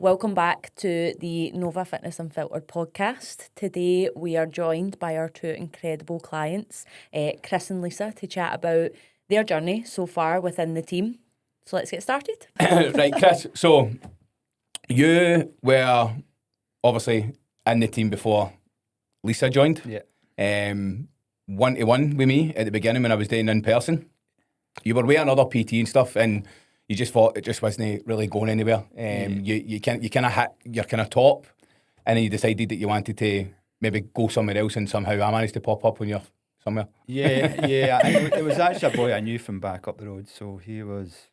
Welcome back to the Nova Fitness Unfiltered podcast. Today we are joined by our two incredible clients, Chris and Lisa, to chat about their journey so far within the team. So let's get started. Right, Chris, so you were obviously in the team before Lisa joined. Yeah. 1-to-1 with me at the beginning when I was doing in person. You were with another PT and stuff, and you just thought it just wasn't really going anywhere. You kind of hit your kind of top, and then you decided that you wanted to maybe go somewhere else, and somehow I managed to pop up when you're somewhere. Yeah. It was actually a boy I knew from back up the road. So he was.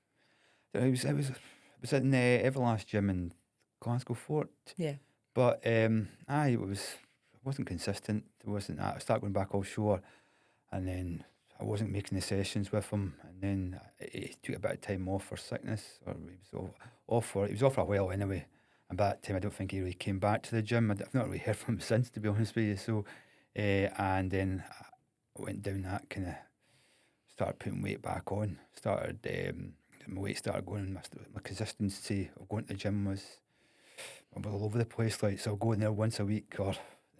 It was in the Everlast gym in Glasgow Fort. Yeah. But it wasn't consistent. It wasn't that. I started going back offshore, and then I wasn't making the sessions with him, and then he took a bit of time off for sickness, or he was off for a while anyway. And by that time, I don't think he really came back to the gym. I've not really heard from him since, to be honest with you. So, and then I went down that kind of, started putting weight back on. My weight started going. My consistency of going to the gym was all over the place. Like, so I'll go in there once a week, and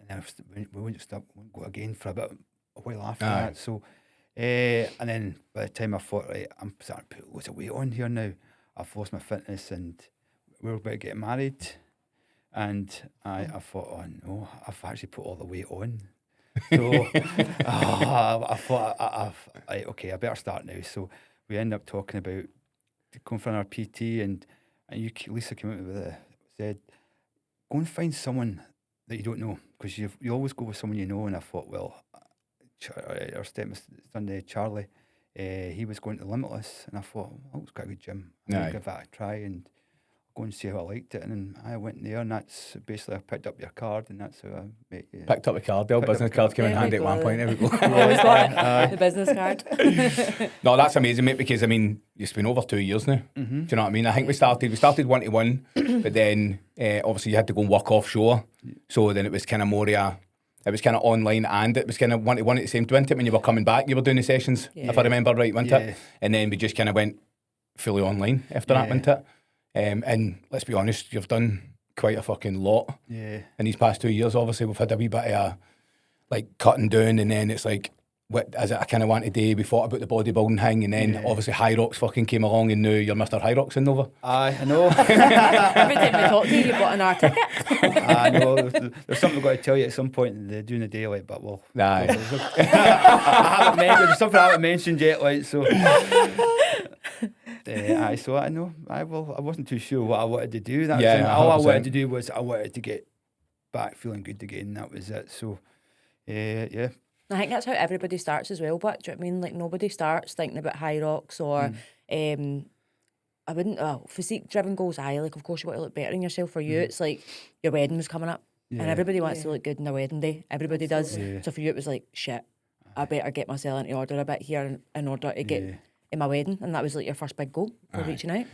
then we wouldn't go again for a while after that. So. And then by the time I thought, right, I'm starting to put loads of weight on here now. I've lost my fitness, and we were about to get married. And I thought, oh no, I've actually put all the weight on. So I thought, okay, I better start now. So we ended up talking about going for our PT, and Lisa came out with said, go and find someone that you don't know, because you always go with someone you know. And I thought, well, our stepson Charlie, he was going to Limitless, and I thought, oh, it's quite a good gym. I'll give that a try and go and see how I liked it. And then I went in there, and that's basically I picked up your card, and that's how I met you. Picked up a card. The old business card came in handy at one point. There we go. Always got the business card. No, that's amazing, mate, because I mean, it's been over 2 years now. Mm-hmm. Do you know what I mean? I think we started 1-to-1, but then obviously you had to go and work offshore. So then it was kind of more it was kind of online, and it was kind of 1-to-1 at the same time. When you were coming back, you were doing the sessions, if I remember right, wasn't it? And then we just kind of went fully online after that, wasn't it? And let's be honest, you've done quite a fucking lot in these past 2 years. Obviously, we've had a wee bit of cutting down, and then it's like, what is it I kind of want to do? We thought about the bodybuilding thing, and then obviously HYROX fucking came along, and now you're Mr. HYROX in Nova. Aye, I know. Every time we talk to you, you've got an hour ticket. I know. There's something I've got to tell you at some point during the day, like, but well. Aye. There's something I haven't mentioned yet, like, so. So I know. I wasn't too sure what I wanted to do. All I wanted to do was I wanted to get back feeling good again. That was it. So, yeah. I think that's how everybody starts as well, but do you know what I mean? Like, nobody starts thinking about HYROX or I wouldn't physique driven goals. Like, of course you want to look better in yourself. For you, it's like your wedding was coming up, and everybody wants to look good on their wedding day. Everybody does. So for you it was like, shit, I better get myself into order a bit here in order to get in my wedding, and that was like your first big goal for reaching out.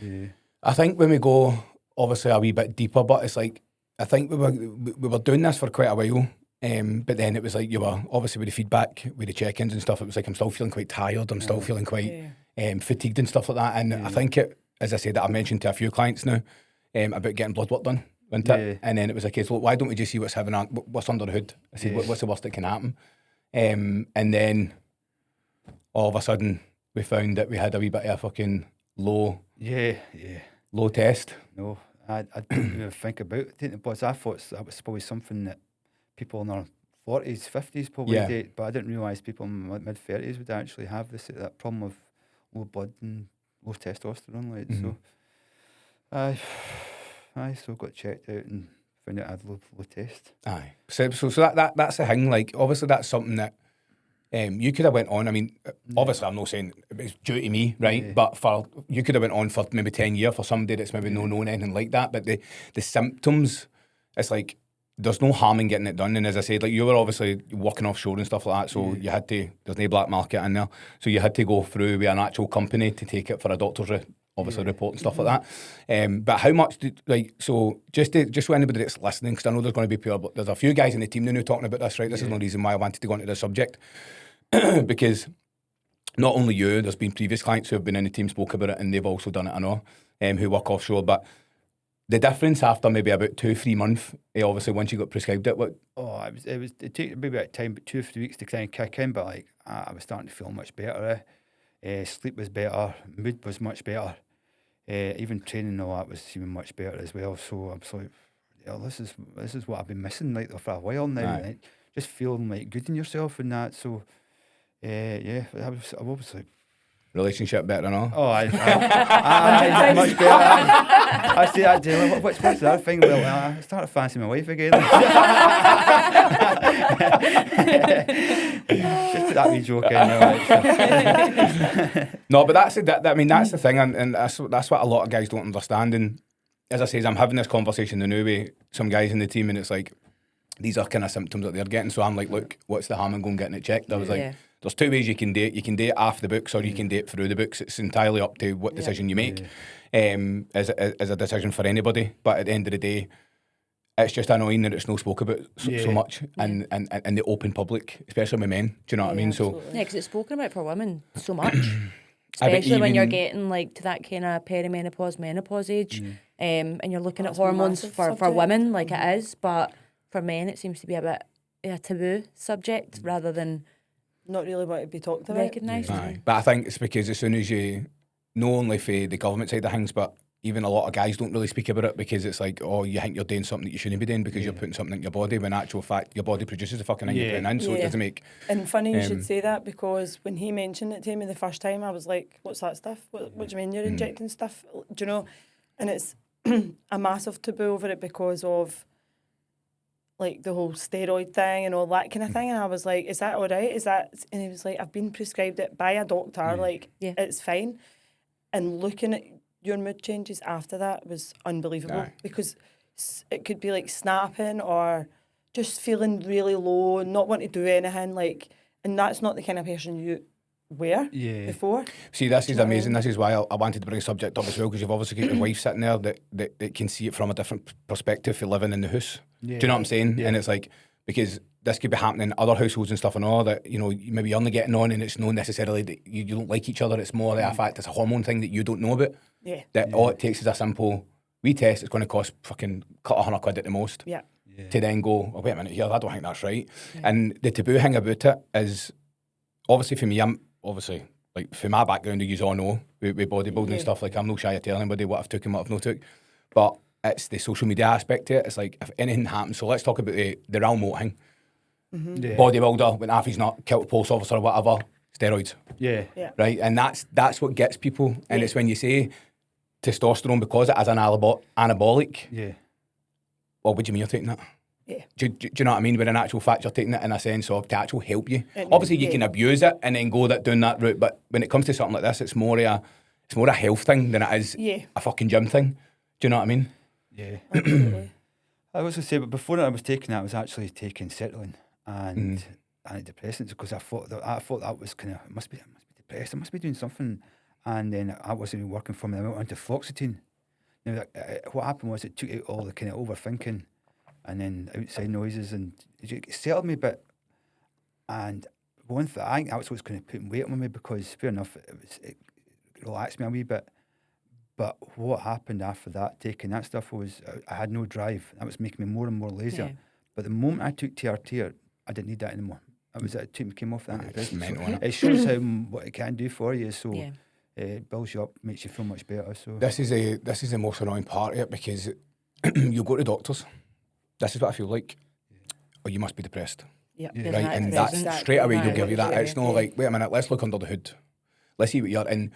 I think when we go obviously a wee bit deeper, but it's like, I think we were doing this for quite a while. But then it was like, you were obviously with the feedback, with the check-ins and stuff, it was like, I'm still feeling quite tired, I'm still feeling quite fatigued and stuff like that. And I think it, as I said, that I mentioned to a few clients now about getting blood work done, wasn't it? And then it was a case, look, why don't we just see what's under the hood? I said, what's the worst that can happen? And then all of a sudden we found that we had a wee bit of a fucking low test. No, I didn't even think about taking the bloods. I thought that was probably something that people in their 40s, 50s probably did, but I didn't realise people in mid-30s would actually have that problem of low blood and low testosterone. Like, so I so got checked out and found out I had low test. Aye. So that's the thing. Like, obviously that's something that you could have went on. I mean, obviously I'm not saying it's due to me, right? But you could have went on for maybe 10 years for somebody that's maybe no known anything like that. But the symptoms, it's like, there's no harm in getting it done. And as I said, like, you were obviously working offshore and stuff like that, so you had to, there's no black market in there, so you had to go through with an actual company to take it for a doctor's report and stuff like that. But how much so just for anybody that's listening, because I know there's going to be people, but there's a few guys in the team now talking about this, right? This is no reason why I wanted to go into the subject. Because not only you, there's been previous clients who have been in the team, spoke about it, and they've also done it, I know, who work offshore, but the difference after maybe about 2-3 months, obviously once you got prescribed it, what? Oh, it took maybe about time, but 2 or 3 weeks to kind of kick in. But like I was starting to feel much better. Sleep was better, mood was much better. Even training and all that was seeming much better as well. So I was like, yeah, this is what I've been missing like for a while now. Aye. Like, just feeling like good in yourself and that. So yeah, I was like, Relationship better and all? oh, I much better. I see that, Jay. What's that thing? Well, I started fancying my wife again. Just that wee joke in there. Like. No, but that's the thing, and that's what a lot of guys don't understand. And as I say, I'm having this conversation now with some guys in the team, and it's like, these are kind of symptoms that they're getting. So I'm like, look, what's the harm in going getting it checked? I was like, there's 2 ways you can do it. You can do it off the books, or you can do it through the books. It's entirely up to what decision you make. As a decision for anybody. But at the end of the day, it's just annoying that it's not spoke about so much in the open public, especially with men. Do you know what I mean? Absolutely. So yeah, because it's spoken about for women so much, especially when you're getting like to that kind of perimenopause, menopause age, and you're looking at hormones for women like it is, but for men it seems to be a bit a taboo subject rather than not really want to be talked about. recognised. But I think it's because as soon as you, not only for the government side of things, but even a lot of guys don't really speak about it because it's like, oh, you think you're doing something that you shouldn't be doing because you're putting something in your body, when in actual fact your body produces the fucking thing you're putting in, so it doesn't make... And funny you should say that, because when he mentioned it to me the first time, I was like, what's that stuff? What do you mean you're injecting stuff? Do you know? And it's a massive taboo over it because of like the whole steroid thing and all that kind of thing. And I was like, is that all right? Is that... And he was like, I've been prescribed it by a doctor, like, it's fine. And looking at your mood changes after that was unbelievable because it could be like snapping or just feeling really low and not wanting to do anything, like, and that's not the kind of person you were before. See, this is amazing. This is why I wanted to bring a subject up as well, because you've obviously got your wife sitting there that can see it from a different perspective for living in the house. Do you know what I'm saying? And it's like, because this could be happening in other households and stuff and all that, you know, maybe you're only getting on and it's not necessarily that you don't like each other, it's more the fact it's a hormone thing that you don't know about. That all it takes is a simple wee test. It's going to cost fucking £100 at the most. To then go, oh, wait a minute here, I don't think that's right. And the taboo thing about it is, obviously for me, I'm obviously, like, for my background, you all know, with bodybuilding and stuff, like, I'm no shy of telling anybody what I've took and what I've not took. But it's the social media aspect to it. It's like, if anything happens, so let's talk about the real moat thing. Bodybuilder, when half he's not, killed a police officer or whatever, steroids. Right? And that's what gets people. And it's when you say testosterone, because it is an anabolic. Well, what do you mean you're taking that? Do you know what I mean? When in actual fact you're taking it in a sense of to actually help you. Obviously you can abuse it and then go down that route, but when it comes to something like this, it's more a health thing than it is a fucking gym thing. Do you know what I mean? Absolutely. I was going to say, but before I was taking that, I was actually taking sertraline and antidepressants, because I thought that was kind of, I must be depressed, I must be doing something. And then I wasn't even working for me. I went on to fluoxetine. Now, what happened was it took out all the kind of overthinking and then outside noises, and it settled me a bit. And one thing, I think that's what's going to put weight on me, because fair enough, it relaxed me a wee bit. But what happened after that, taking that stuff, was I had no drive. That was making me more and more lazy. But the moment I took TRT, I didn't need that anymore. It came off the antidepressant. It shows what it can do for you. So it builds you up, makes you feel much better. So this is the most annoying part of it, because you go to doctors. This is what I feel like. Oh, you must be depressed. Right, and that's straight away they'll give you that. It's not like, wait a minute, let's look under the hood. Let's see what you're in.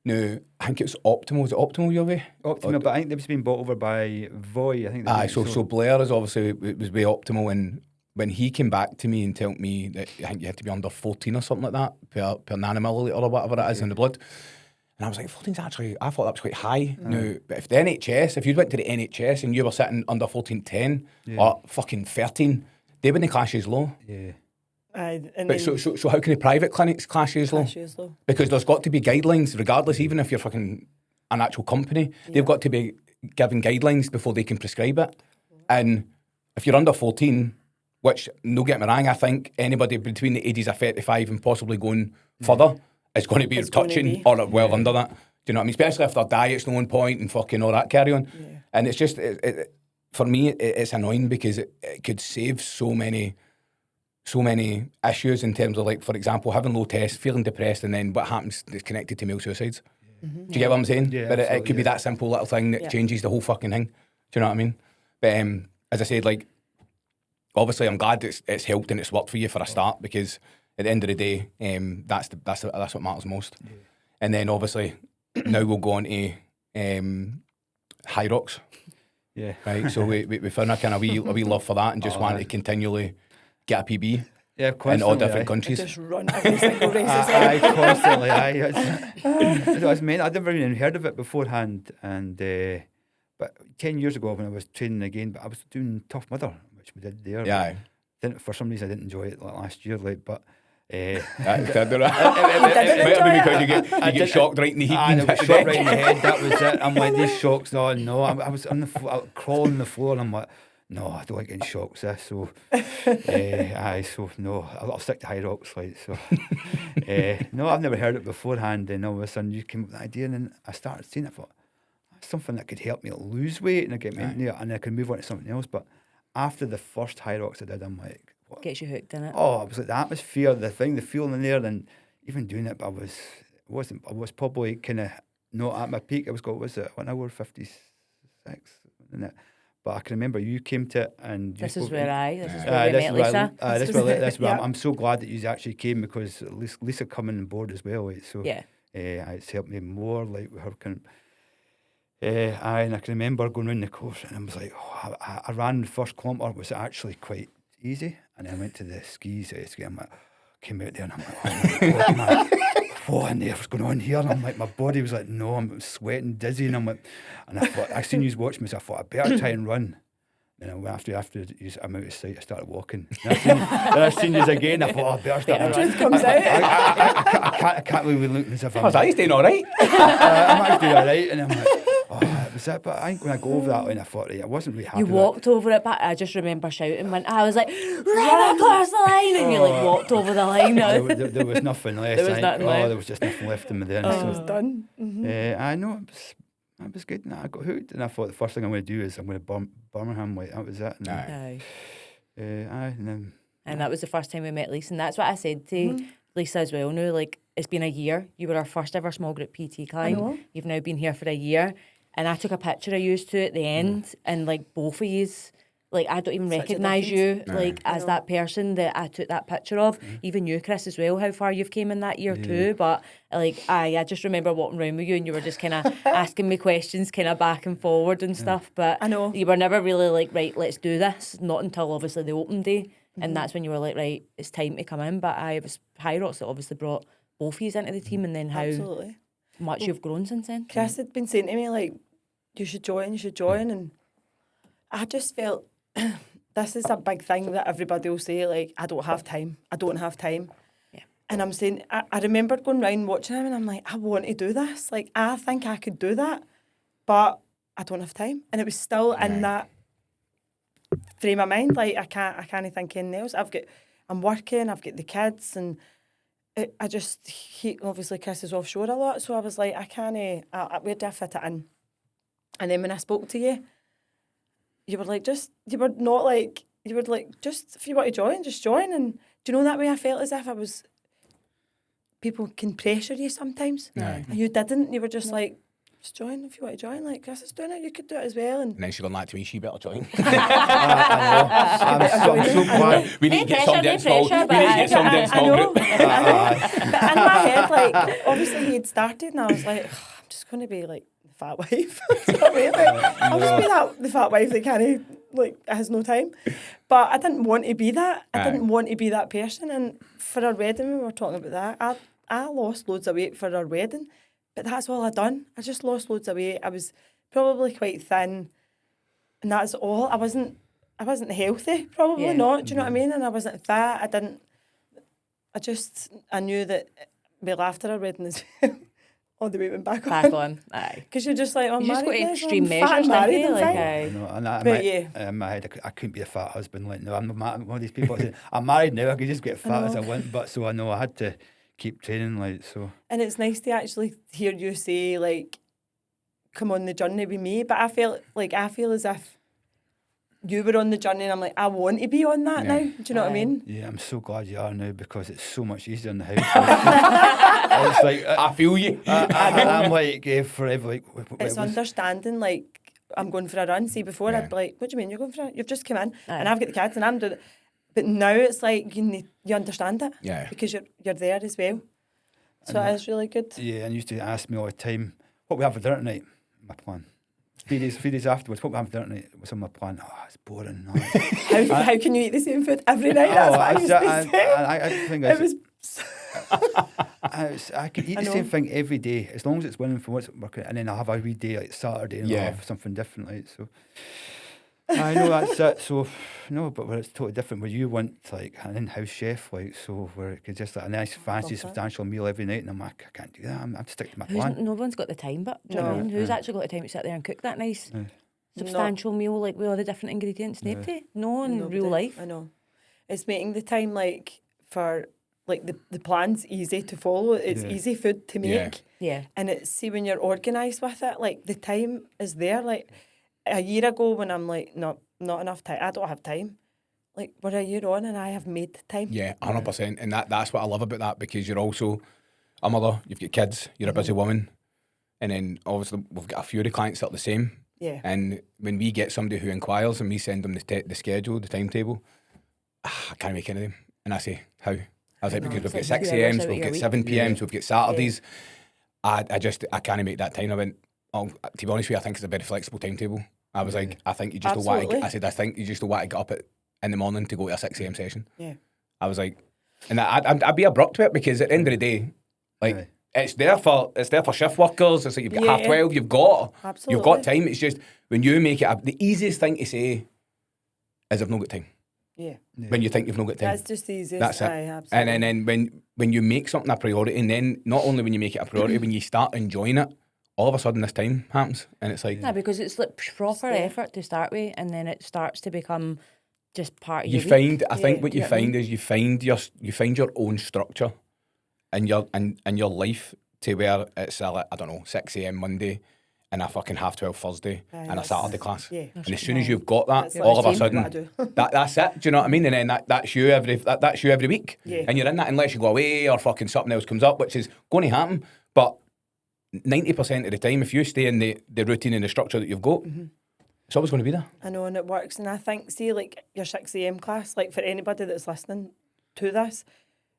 No, I think it's Optimal. Is it Optimal your way? Optimal, but I think it was being bought over by Voy. I think. So Blair is obviously, it was way Optimal, and when he came back to me and told me that I think you had to be under 14 or something like that per nanomilliliter or whatever it is in the blood, and I was like, 14's actually, I thought that was quite high. Now, but if the NHS, if you went to the NHS and you were sitting under 14.10 or fucking 13, they wouldn't class you as low. But so how can the private clinics class you as low? Because there's got to be guidelines, regardless, even if you're fucking an actual company, they've got to be giving guidelines before they can prescribe it. And if you're under 14, which, no get me wrong, I think anybody between the ages of 35 and possibly going further is going to be touching or well under that. you know what I mean? Especially if their diet's no on point and fucking all that carry on. Yeah. And it's just, for me, it's annoying because it could save so many issues in terms of, like, for example, having low tests, feeling depressed, and then what happens that's connected to male suicides. Do you get what I'm saying? Yeah, But it absolutely, could be yeah. that simple little thing that changes the whole fucking thing. Do you know what I mean? But as I said, like, obviously I'm glad it's helped and it's worked for you for a start, because at the end of the day, that's what matters most. Yeah. And then obviously now we'll go on to HYROX. Yeah. Right. So we found a kind of wee love for that and just want to continually get a PB. Yeah, in all constantly, different aye. countries. Just run every single race. Aye, constantly, aye. It was mean. I'd never even heard of it beforehand, and but 10 years ago when I was training again, but I was doing Tough Mudder, which we did there. Yeah. Aye. Didn't, for some reason I didn't enjoy it like last year, like, but. It might have been because you get shocked right in the heat. I got shot right in the head. That was it. I'm like, these shocks. No. I was on the floor, crawling on the floor, and I'm like, no, I don't like getting shocks. So, so no, I'll stick to HYROX. Like, so, no, I've never heard it beforehand. And all of a sudden, you came up with the idea, and then I started seeing it. I thought, that's something that could help me lose weight, and I get me in there, and I can move on to something else. But after the first HYROX I did, I'm like, what? Gets you hooked in it. Oh, it was like the atmosphere, the thing, the feeling in there, and even doing it. But I was probably kind of not at my peak. I was got, was it 1 hour 56, isn't it? But I can remember you came to it, and this is where we met Lisa. That's where I'm so glad that you actually came, because at least Lisa coming on board as well. Like, so it's helped me more. Like with her kind of, and I can remember going around the course, and I was like, I ran the first kilometre, was actually quite easy, and then I went to the skis. I'm like, came out there, and I'm like, oh my God, man. What on earth's going on here? And I'm like, my body was like, no, I'm sweating, dizzy, and I'm like, and I thought, I seen you watch me, so I thought I better try and run. And then after I'm out of sight, I started walking. Then I seen you again. I thought, I better start running. Truth comes out. I can't believe we look as if I was like, doing all right. I'm actually doing all right, and I'm like, oh, that was it. But I think when I go over that line, I thought, I wasn't really happy. You walked over it, but I just remember shouting when I was like, run across the line, and you like walked over the line. There was nothing left. There was nothing left. There was just nothing left in me there. It was done. I know. It was good. I got hooked, and I thought the first thing I'm going to do is I'm going to Birmingham. Like, that was it. And and that was the first time we met Lisa, and that's what I said to Lisa as well. Now, like, it's been a year. You were our first ever small group PT climb. You've now been here for a year, and I took a picture of you two at the end, and like both of yous. Like, I don't even recognise you, like, as that person that I took that picture of. Even you, Chris, as well, how far you've came in that year too. But, like, I just remember walking around with you, and you were just kind of asking me questions kind of back and forward and stuff. But I know. You were never really like, right, let's do this. Not until, obviously, the open day. And that's when you were like, right, it's time to come in. But it was HYROX that obviously brought both of you into the team, and then how much you've grown since then. Chris had been saying to me, like, you should join. And I just felt... this is a big thing that everybody will say, like, I don't have time. Yeah. And I'm saying, I remember going round watching him, and I'm like, I want to do this. Like, I think I could do that, but I don't have time. And it was still in that frame of mind, like, I can't think anything else. I'm working, I've got the kids, and obviously Chris is offshore a lot, so I was like, where do I fit it in? And then when I spoke to you, you were like, just, if you want to join, just join. And do you know, that way I felt as if people can pressure you sometimes. And you didn't. You were just like, just join if you want to join. Like, Chris is doing it, you could do it as well. And then she learned that to me, she better join. I'm so glad. We need to get somebody in small group. But in my head, like, obviously he had started, and I was like, I'm just going to be like, fat wife. I'll just be the fat wife that has no time. But I didn't want to be that. I didn't want to be that person. And for our wedding, we were talking about that. I lost loads of weight for our wedding, but that's all I done. I just lost loads of weight. I was probably quite thin, and that's all. I wasn't healthy, probably not. Do you know what I mean? And I wasn't fat. I knew that we laughed at our wedding as well. All the weight went back on. Aye. Because you're just like, you just got extreme measures, don't you? In my head, I couldn't be a fat husband. Like, no, I'm not one of these people. I'm married now. I could just get fat as I want. But so I know I had to keep training, like, so. And it's nice to actually hear you say, like, come on the journey with me. But I feel as if you were on the journey and I'm like, I want to be on that now. Do you know what I mean? Yeah, I'm so glad you are now because it's so much easier in the house. It's like, I feel you. I'm like, forever, like, It's understanding, like, I'm going for a run. See, before I'd be like, what do you mean you're going for a You've just come in and I've got the kids and I'm doing it. But now it's like you understand it. Yeah. Because you're there as well. So it is really good. Yeah, and you used to ask me all the time, what we have for dinner tonight? My plan. 3 days afterwards, what we have for dinner tonight? What's on my plan? Oh, it's boring. No. How can you eat the same food every night? That's what I used to say. I think It was I can eat the same thing every day as long as it's winning from what's working, and then I'll have a wee day like Saturday and I'll have something different. Like, so I know that's it. So no, but where it's totally different. Where you want like an in-house chef, like, so where it could just like a nice, fancy, substantial meal every night, and I'm like, I can't do that. I'm stick to my plan. No one's got the time, but do you know what I mean? Who's actually got the time to sit there and cook that nice substantial meal, like with all the different ingredients? Nobody. No, in real life. I know. It's making the time like for like the plan's easy to follow. It's easy food to make. Yeah. And it's, see, when you're organised with it, like the time is there. Like a year ago when I'm like, not enough time, I don't have time. Like we're a year on and I have made time. Yeah, 100%. And that's what I love about that, because you're also a mother, you've got kids, you're a busy woman. And then obviously we've got a few of the clients that are the same. Yeah. And when we get somebody who inquires and we send them the schedule, the timetable, I can't make any of them. And I say, how? I was like, because we've got 6 a.m s, we've got 7 p.m s, we've got Saturdays. I can't make that time. I went, oh, to be honest with you, I think it's a very flexible timetable. I was like, I think you just don't want to, I said, I think you just don't want to get up in the morning to go to a 6 a.m session. Yeah. I was like, and I'd be abrupt with it, because at the end of the day, like, it's there for shift workers. It's like you've got 12:30, you've got time. It's just when you make it the easiest thing to say is I've not got time. Yeah. When you think you've not got time. That's just the easiest. That's it. Absolutely. And then when you make something a priority, and then not only when you make it a priority, when you start enjoying it, all of a sudden this time happens, and it's like because it's like proper effort to start with, and then it starts to become just part of you your find. week. I think what you find is you find your own structure, and your life, to where it's I don't know, 6 a.m Monday, and a fucking 12:30 Thursday, and a Saturday class. Yeah. And as soon as you've got that, That's all of a what sudden, that's it. Do you know what I mean? And then that's you every week. Yeah. And you're in that unless you go away or fucking something else comes up, which is going to happen. But 90% of the time, if you stay in the routine and the structure that you've got, it's always going to be there. I know, and it works. And I think, see, like your 6 a.m class, like for anybody that's listening to this,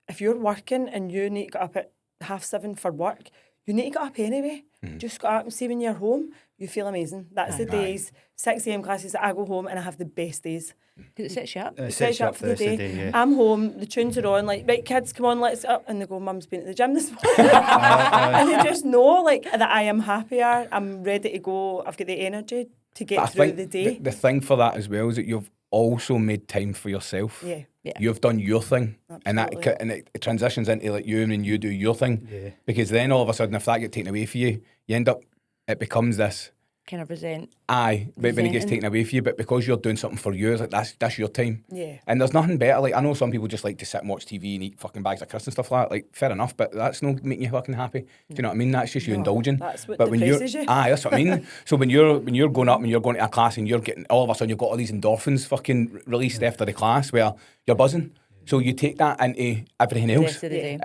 if you're working and you need to get up at 7:30 for work, you need to get up anyway. Just get up and see when you're home, you feel amazing. That's the days, 6 a.m classes that I go home and I have the best days. Because it sets you up. It Sets you up for the day. I'm home, the tunes are on, like, right kids, come on, let's get up. And they go, Mum's been at the gym this morning. And you just know, like, that I am happier, I'm ready to go, I've got the energy to get through the day. The thing for that as well is that you've also made time for yourself. Yeah. You've done your thing. Absolutely. And it transitions into like you, and you do your thing. Yeah. Because then all of a sudden, if that gets taken away from you, you end up, it becomes this. Kind of resent. Aye, but when it gets Resenting. taken away from you, but because you're doing something for you, it's like that's your time. Yeah. And there's nothing better. Like, I know some people just like to sit and watch TV and eat fucking bags of crisps and stuff like that. Like, fair enough, but that's not making you fucking happy. Do you know what I mean? That's just you indulging. That's what but when you're, depresses you. aye, that's what I mean. So when you're going up and you're going to a class and you're getting, all of a sudden you've got all these endorphins fucking released after the class where you're buzzing. So you take that into everything The else. rest of the day. And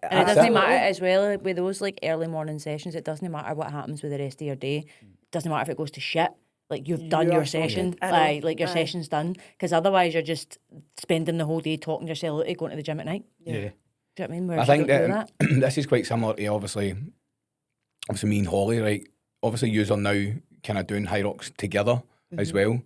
And it doesn't matter as well with those like early morning sessions. It doesn't matter what happens with the rest of your day. It doesn't matter if it goes to shit. Like you've done your session, like your session's done. Because otherwise you're just spending the whole day talking yourself out of going to the gym at night. Yeah. Do you know what I mean? Whereas I think you don't do that. this is quite similar to obviously me and Holly, right? Obviously, yous are now kind of doing HYROX together as well,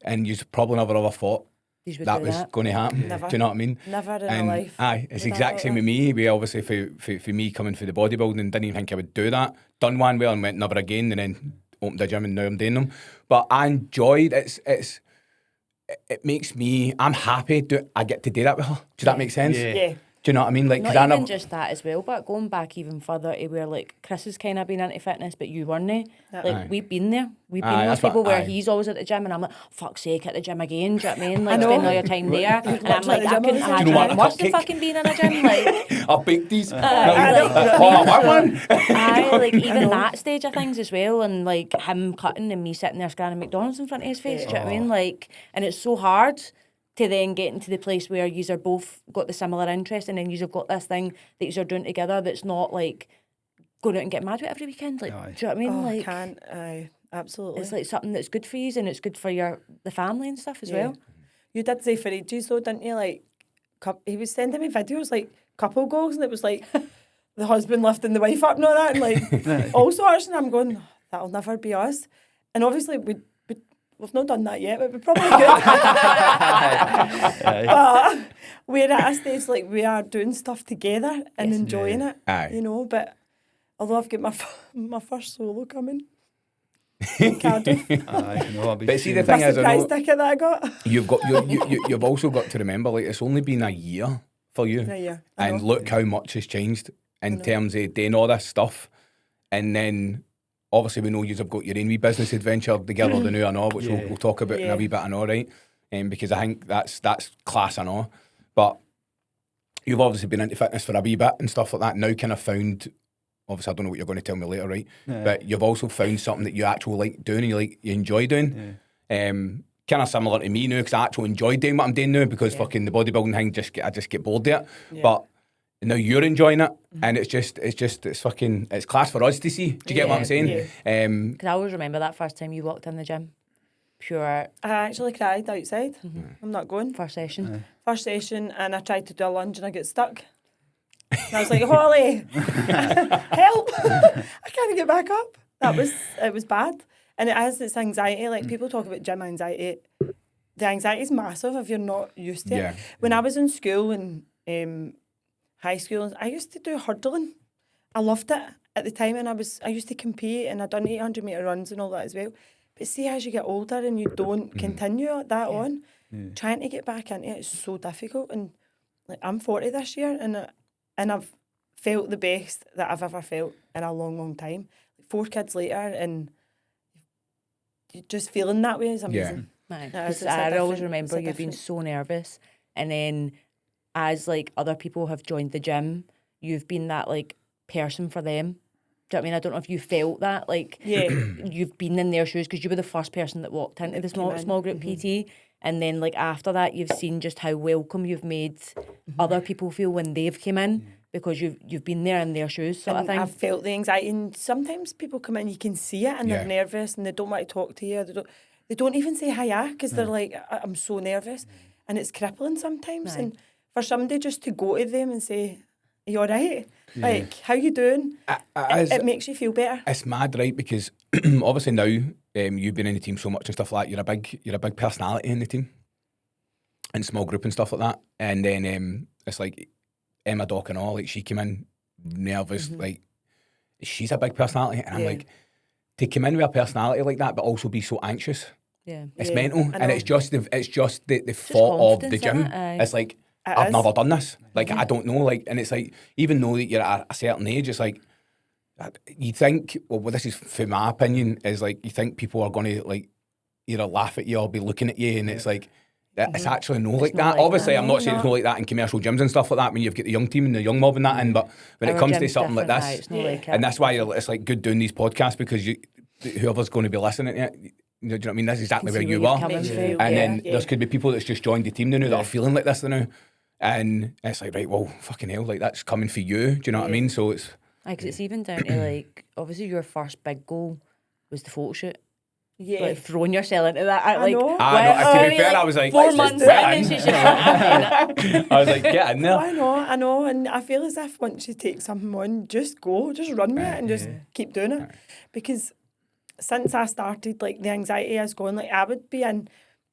and you've probably never ever thought These would that do was that. going to happen. Never. Do you know what I mean? Never in And my life. aye, it's would I exact thought same that. with me. We obviously for me coming for the bodybuilding, didn't even think I would do that. Done one well and went never again, and then opened a gym and now I'm doing them. But I enjoyed it makes me, I'm happy I get to do that with her. Does that make sense? Yeah. Yeah. Do you know what I mean? Like, 'cause Not I even never, just that as well, but going back even further to where like Chris has kind of been into fitness, but you weren't. Yeah. Like Aye. we've been there. We've been Aye, those that's what- people where aye. he's always at the gym, and I'm like, fuck's sake, at the gym again. Do you know what I mean? Like know. spend all your time there, and I'm literally at like, the I gym all couldn't the time. imagine Do you want a worse than cupcake? fucking being in a gym. Like, I'll bake these. like, Oh, I want one. aye, like even that stage of things as well, and like him cutting and me sitting there scanning McDonald's in front of his face. Do you know what I mean? Like, and it's so hard to then get into the place where yous are both got the similar interest, and then yous have got this thing that yous are doing together that's not like going out and getting mad with every weekend. Like, Aye. do you know what I mean? Oh, I Like, can't. Aye, absolutely. it's like something that's good for yous, and it's good for the family and stuff as Yeah. well. You did say for ages though, didn't you? Like, he was sending me videos like couple goals, and it was like the husband lifting the wife up and all that, and like all sorts. And I'm going, that'll never be us. And obviously we've not done that yet, but we probably could. But we're at a stage like we are doing stuff together and Yes. enjoying it, Aye. you know. But although I've got my first solo coming, in Cardiff. Aye, no, I'll be But see, the seeing- thing My is, I surprise know ticket that I got. you've also got to remember, like, it's only been a year for you. Yeah, I And know. look how much has changed in terms of doing all this stuff. And then, obviously, we know you've got your own wee business adventure together, the new and all, which we'll talk about in Yeah. a wee bit and all, right? Because I think that's class and all. But you've obviously been into fitness for a wee bit and stuff like that. Now kind of found, obviously, I don't know what you're going to tell me later, right? Yeah. But you've also found something that you actually like doing and you enjoy doing. Kind of similar to me now, because I actually enjoy doing what I'm doing now, because fucking the bodybuilding thing, I just get bored of it. Yeah. But now you're enjoying it, and it's class for us to see. Do you get what I'm saying? Because I always remember that first time you walked in the gym, pure I actually cried outside. I'm not going. first session. First session, and I tried to do a lunge and I get stuck. And I was like, Holly, help! I can't get back up. It was bad. And it has its anxiety. Like, people talk about gym anxiety. The anxiety is massive if you're not used to Yeah. it. When I was in school and high school, I used to do hurdling. I loved it at the time, and I used to compete, and I'd done 800-metre runs and all that as well. But see, as you get older and you don't continue that on, trying to get back into it is so difficult. And like, I'm 40 this year, and I've felt the best that I've ever felt in a long, long time. 4 kids later, and just feeling that way is amazing. Right. No, it's 'Cause a I always different- remember it's a you being different- so nervous, and then as like other people have joined the gym, you've been that like person for them. Do you know what I mean? I don't know if you felt that, like Yeah. you've been in their shoes because you were the first person that walked into the came in. small group PT, and then like after that, you've seen just how welcome you've made other people feel when they've come in because you've been there in their shoes, sort of And thing. I've felt the anxiety, and sometimes people come in, you can see it, and Yeah. they're nervous, and they don't want to talk to you. They don't even say hiya because they're like, I'm so nervous, and it's crippling sometimes. Aye. And for somebody just to go to them and say, "Are you all right? Like, how you doing?" It makes you feel better. It's mad, right? Because obviously now you've been in the team so much and stuff like that. You're a big personality in the team, and small group and stuff like that. And then it's like Emma Doc and all. Like, she came in nervous. Like, she's a big personality, and I'm Yeah. like, to come in with a personality like that, but also be so anxious. Yeah. It's Yeah, mental, I and know. it's just the thought of the confidence in gym. it, aye. It's like, It I've is. never done this. Like, I don't know. Like, and it's like, even though that you're at a certain age, it's like, you think, well, this is, for my opinion, is like, you think people are going to like either laugh at you or be looking at you, and it's like, it's actually no like not that. like Obviously, that. I'm not saying it's not like that in commercial gyms and stuff like that when you've got the young team and the young mob and that in, but when it Our comes to gym's something like different, this, aye, it's not like and it. that's why it's like good doing these podcasts, because whoever's going to be listening to it, do you know what I mean? This is exactly Can where see you where you're are. coming Makes you through. feel And Yeah, then yeah. there could be people that's just joined the team now that are feeling like this now. And it's like, right, well, fucking hell, like, that's coming for you. Do you know what I mean? So it's, Because it's even down to like, obviously your first big goal was the photo shoot. Yeah. Like throwing yourself into that. I Like, know. to be well, fair, I was like, 4 let's just months do in, it. and she's just like, I'm doing it. I was like, get in there. I know, and I feel as if once you take something on, just go, just run with it, and just keep doing it. Because since I started, like, the anxiety has gone. Like, I would be in,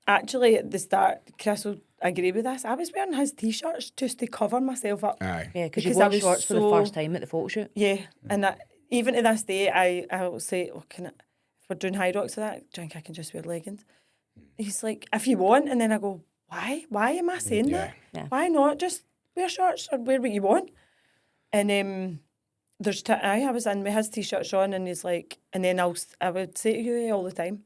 actually at the start, Chris will agree with this, I was wearing his t-shirts just to cover myself up. Aye. Yeah, because you Because I wore was shorts for the so- first time at the photo shoot. Yeah, and even to this day, I'll say, oh, if we're doing HYROX or that, do you think I can just wear leggings? He's like, if you want, and then I go, why? Why am I saying that? Yeah. Why not? Just wear shorts or wear what you want. And there's I was in with his t-shirts on, and he's like, and then I would say to you all the time,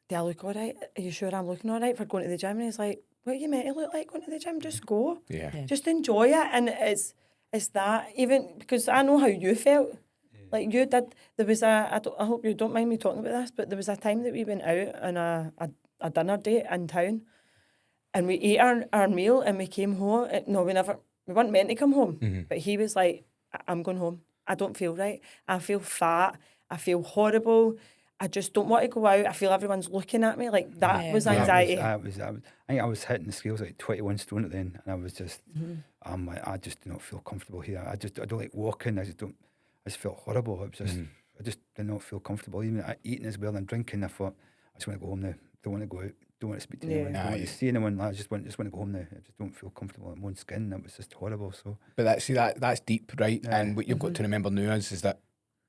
do I look all right? Are you sure I'm looking all right for going to the gym? And he's like, what are you meant to look like going to the gym? Just go. Yeah. Just enjoy it. And it's that, even because I know how you felt. Like you did. There was I hope you don't mind me talking about this, but there was a time that we went out on a dinner date in town, and we ate our meal and we came home. No, we weren't meant to come home. But he was like, I'm going home. I don't feel right. I feel fat. I feel horrible. I just don't want to go out. I feel everyone's looking at me. Like that was anxiety. I think I was hitting the scales like 21 stone at then, and I was just, I'm like, I just do not feel comfortable here. I don't like walking. I just felt horrible. It was just, I just did not feel comfortable. Even eating as well and drinking, I thought, I just want to go home now. Don't want to go out. Don't want to speak to anyone. Don't want to see anyone. I just want to go home now. I just don't feel comfortable in my own skin. That was just horrible. So, but that's deep, right? Yeah. And what you've got to remember now is that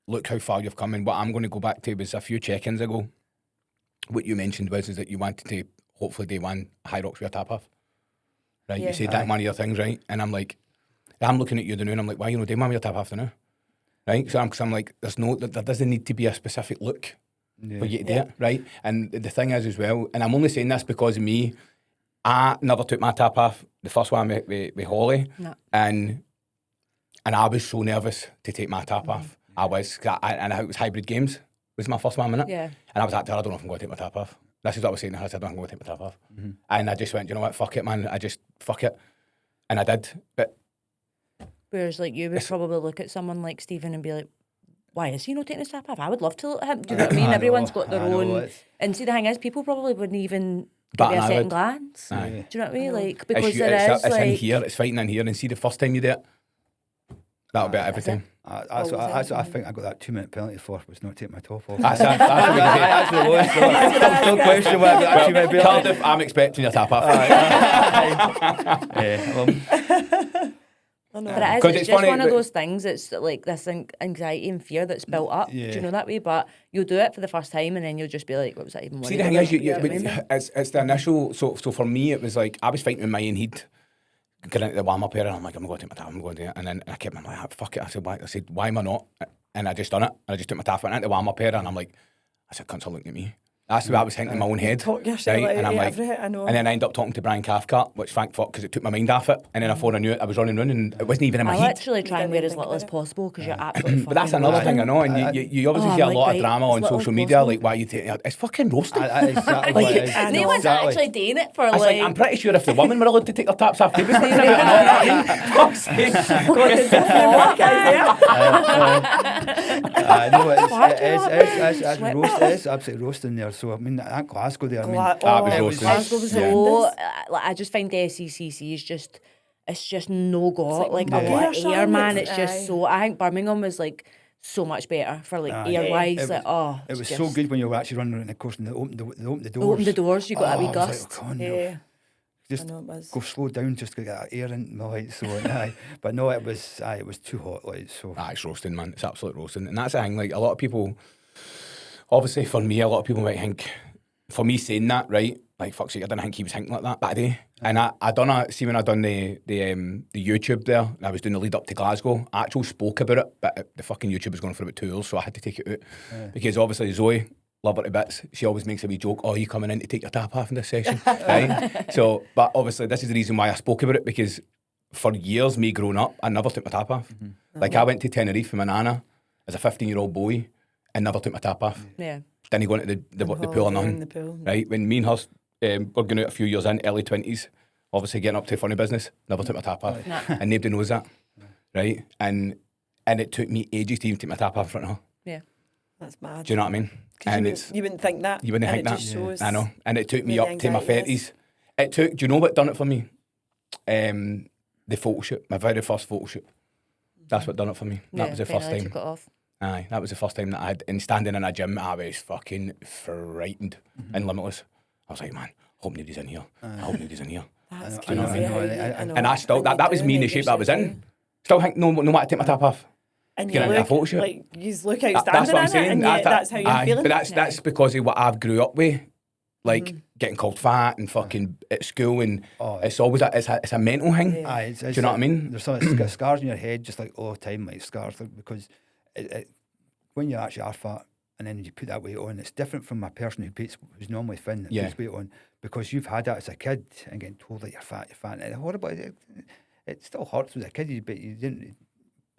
look how far you've come. And what I'm going to go back to was a few check-ins ago. What you mentioned is that you wanted to hopefully day one HYROX with your tap off, right? You said that one of your things, right? And I'm like, I'm looking at you now, and I'm like, why day one with your tap off now, right? So I'm like, there doesn't need to be a specific look. For you to do it, right? And the thing is as well, and I'm only saying this because of me, I never took my tap off, the first one with Holly, and I was so nervous to take my tap off. I was, and it was Hybrid Games, was my first 1 minute, and I was like, I don't know if I'm going to take my tap off. This is what I was saying to her, I said, I don't know if I'm going to take my tap off. And I just went, you know what, fuck it, man, fuck it. And I did, but... Whereas, like, you would probably look at someone like Stephen and be like, why is he not taking his tap off? I would love to look at him. Do you know what I mean? Everyone's got their own. And see, the thing is, people probably wouldn't even give you a second glance. Do you know what I mean? Like, because it's in here, it's fighting in here, and see the first time you do it, that'll be every time. That's what I think I got that 2-minute penalty for, was not taking my top off. That's the lowest. No question why I got that 2-minute penalty. Cardiff, I'm expecting your tap off. But it's just funny, one of those things. It's like this anxiety and fear that's built up. Do you know that way? But you'll do it for the first time, and then you'll just be like, "What was that even?" See, the thing is, it's the initial. So for me, it was like I was fighting in my own head, getting into the warm up area, and I'm like, I'm going to take my tap, I'm going to do it, and then I kept like, fuck it. I said, why am I not? And I just done it. And I just took my tap, went into the warm up area, and I'm like, I said, cunts are looking at me. That's what I was thinking in my own head. Right? And I'm like, and then I ended up talking to Brian Cathcart, which thank fuck, because it took my mind off it. And then before I knew it, I was running, and it wasn't even in my head. I literally try and wear as little as possible because you're absolutely fucking But that's another thing I know, and you obviously see a lot of drama on social media, possible. like, why you take it? It's fucking roasting. No one's actually doing it for like... I'm pretty sure if the women were allowed to take their taps off, they was saying about it, you know what I mean? Fuck's sake. It's absolutely roasting there. So I mean, that Glasgow there, Glasgow was so... I just find the SECC is just... It's just no go. Like a lot of air, man. It's just so... I think Birmingham was like so much better for like air-wise. It was so good when you were actually running around the course and they opened the doors. They opened the doors, you got a wee gust. Just go slow down just to get that air in my light. So but no, it was too hot. Like so. It's roasting, man. It's absolute roasting, and that's the thing. Like a lot of people, obviously for me, a lot of people might think, for me saying that, right? Like fuck sake, I didn't think he was thinking like that that day. And I done it. See when I done the YouTube there, and I was doing the lead up to Glasgow. I actually spoke about it, but the fucking YouTube was going for about 2 hours, so I had to take it out because obviously Zoe, love her to bits. She always makes a wee joke. Oh, you coming in to take your tap off in this session, right? So, but obviously this is the reason why I spoke about it, because for years, me growing up, I never took my tap off. Like I went to Tenerife with my nana as a 15-year-old boy and never took my tap off. Yeah. Didn't go into the pool or nothing. Right? When me and her were going out a few years in, early 20s, obviously getting up to funny business, never took my tap off. And nobody knows that. Right? And it took me ages to even take my tap off in front of her. Yeah. That's mad. Do you know what I mean? And you wouldn't think that. You wouldn't think that. Shows I know. And it took me up to my 30s. It took, do you know what done it for me? The photo shoot, my very first photo shoot. That's what done it for me. That was the first time. Took it off. Aye, that was the first time that I had, and standing in a gym, I was fucking frightened and limitless. I was like, man, hope nobody's in here. I hope nobody's in here. That's Do you know what I mean? And I still, that was me in the shape that I was in. Still think, no matter to take my tap off. And you look, a photo shoot. Like, you look outstanding that's what I'm saying. That's how you're feeling. But that's because of what I've grew up with. like getting called fat and fucking at school, and Oh, it's always it's a mental thing. Yeah. Aye, Do you know what I mean? There's some got scars in your head just like all the time, like scars, like, because when you actually are fat and then you put that weight on, it's different from a person who's normally thin that puts weight on, because you've had that as a kid and getting told that you're fat, and it's horrible. It still hurts as a kid, but you didn't.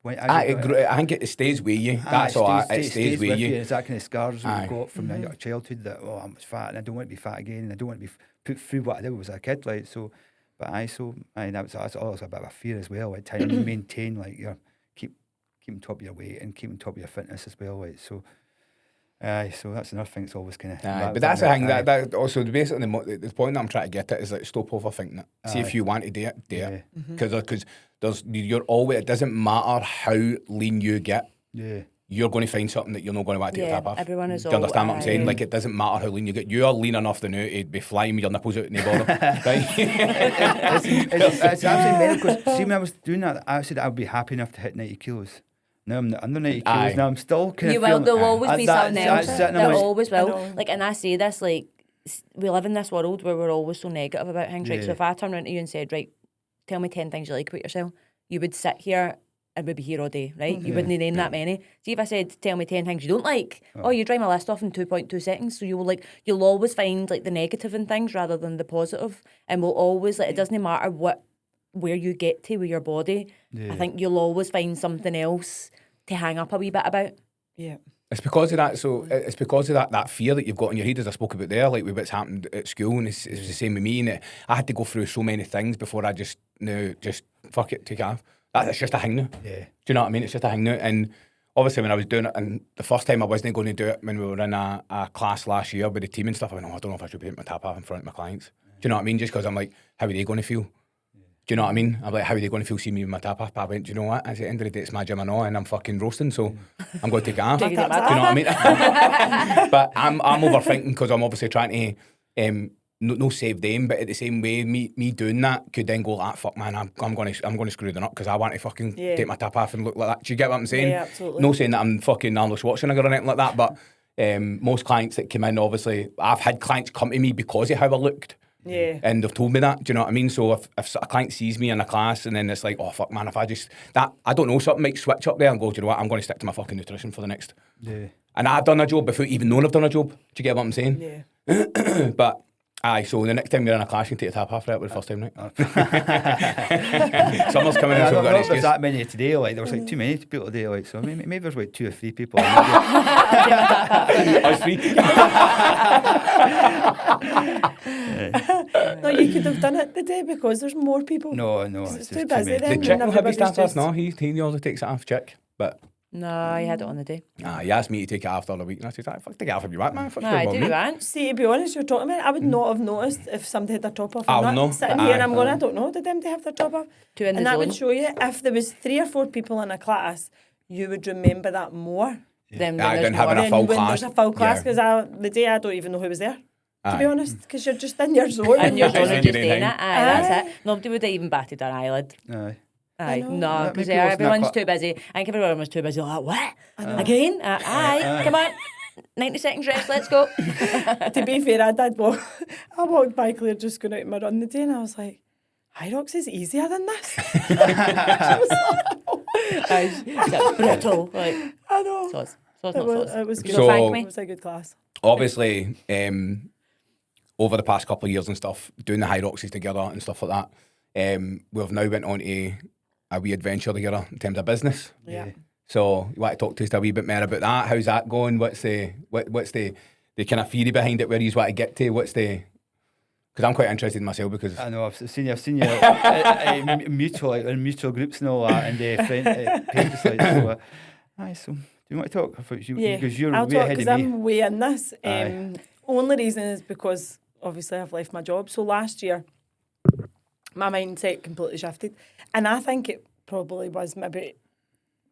I think it stays with you. That's all. It stays with you. It's that kind of scars that you got from your childhood that, oh, I'm fat and I don't want to be fat again, and I don't want to be put through what I did as a kid, like, so. But that's always a bit of a fear as well, like trying to maintain, like, your keeping top of your weight and keeping top of your fitness as well, like, so. So that's another thing that's always kind of. But that's the thing that also basically the point that I'm trying to get at is like stop overthinking it. See if you want to do it, do it. Because you're always, it doesn't matter how lean you get. Yeah. You're going to find something that you're not going to want to take your top off. Everyone is. Do you understand what I'm saying? Like, it doesn't matter how lean you get. You are lean enough to know to be flying with your nipples out in the bottom, right? It's absolutely mental, because see, when I was doing that, I said I'd be happy enough to hit 90 kilos. Now I'm under 90 kilos. Now I'm still kind of feeling. There'll always be something else. There always will. know. Like, and I say this, like, we live in this world where we're always so negative about things. Right? So if I turned around to you and said, right, tell me 10 things you like about yourself, you would sit here and we'd be here all day, right? You wouldn't name that many. See, if I said, tell me 10 things you don't like, you drive my list off in 2.2 seconds. So you'll always find like the negative in things rather than the positive. And we'll always, like, it doesn't matter where you get to with your body. I think you'll always find something else to hang up a wee bit about. Yeah. It's because of that. So it's because of that fear that you've got in your head, as I spoke about there, like with what's happened at school, and it's the same with me. And I had to go through so many things before I just fuck it, take it off. It's just a thing now. Yeah. Do you know what I mean? It's just a thing now. And obviously, when I was doing it, and the first time I wasn't going to do it when we were in a class last year with the team and stuff, I went, I don't know if I should be taking my top off in front of my clients. Do you know what I mean? Just because I'm like, how are they going to feel? Do you know what I mean? I'm like, how are they going to feel seeing me with my top off? But I went, do you know what? At the end of the day, it's my gym and all, and I'm fucking roasting, so I'm going to take it off. Do you know what I mean? But I'm overthinking, because I'm obviously trying to no save them, but at the same way, me doing that could then go, fuck man, I'm going to screw them up because I want to fucking take my top off and look like that. Do you get what I'm saying? Yeah, absolutely. No saying that I'm fucking Arnold Schwarzenegger or anything like that, but most clients that come in, obviously, I've had clients come to me because of how I looked. Yeah. And they've told me that, do you know what I mean? So if a client sees me in a class and then it's like, oh fuck man, if I just, I don't know, something might switch up there and go, do you know what, I'm going to stick to my fucking nutrition for the next. Yeah. And I've done a job before even knowing I've done a job. Do you get what I'm saying? Yeah. But, so the next time you're in a class, you can take a top half right with the first time, right? Summer's coming in, so we've got an excuse. There's that many today, like, there was like too many people today, like, so maybe there's like 2 or 3 people. Us 3? No, you could have done it the day because there's more people. No, it's too busy then. The chick will have his top off, no, he usually takes it off, chick, but... No, he had it on the day. He asked me to take it after a week, and I said, fuck, take it off if you want, man. I do want. See, to be honest, you're talking about it, I would not have noticed if somebody had their top off. I'm not sitting here and I'm going, I don't know, did them have their top off? And that would show you, if there was 3 or 4 people in a class, you would remember that more. Than having a full class. There's a full class, because the day I don't even know who was there. To be honest, because you're just in your zone. And you're just doing it. That's it. Nobody would have even batted an eyelid. No, because everyone's too busy. I think everyone was too busy. Like, what? Again? Come on. 90 seconds rest, let's go. To be fair, I walked by Claire just going out on my run the day, and I was like, HYROX is easier than this. She was like, brutal. Like, I know. It was good. So, Thank me. It was a good class. Obviously, over the past couple of years and stuff, doing the HYROXes together and stuff like that, we've now went on to a wee adventure together in terms of business. Yeah. So you want to talk to us a wee bit more about that? How's that going? What's the kind of theory behind it? Where you want to get to? Because I'm quite interested in myself because I know I've seen you mutual groups and all that, and friend pages like so. So do you want to talk? Because you're I'll way talk ahead because of me. I'm way in this. Only reason is because obviously I've left my job. So last year, my mindset completely shifted, and I think it probably was maybe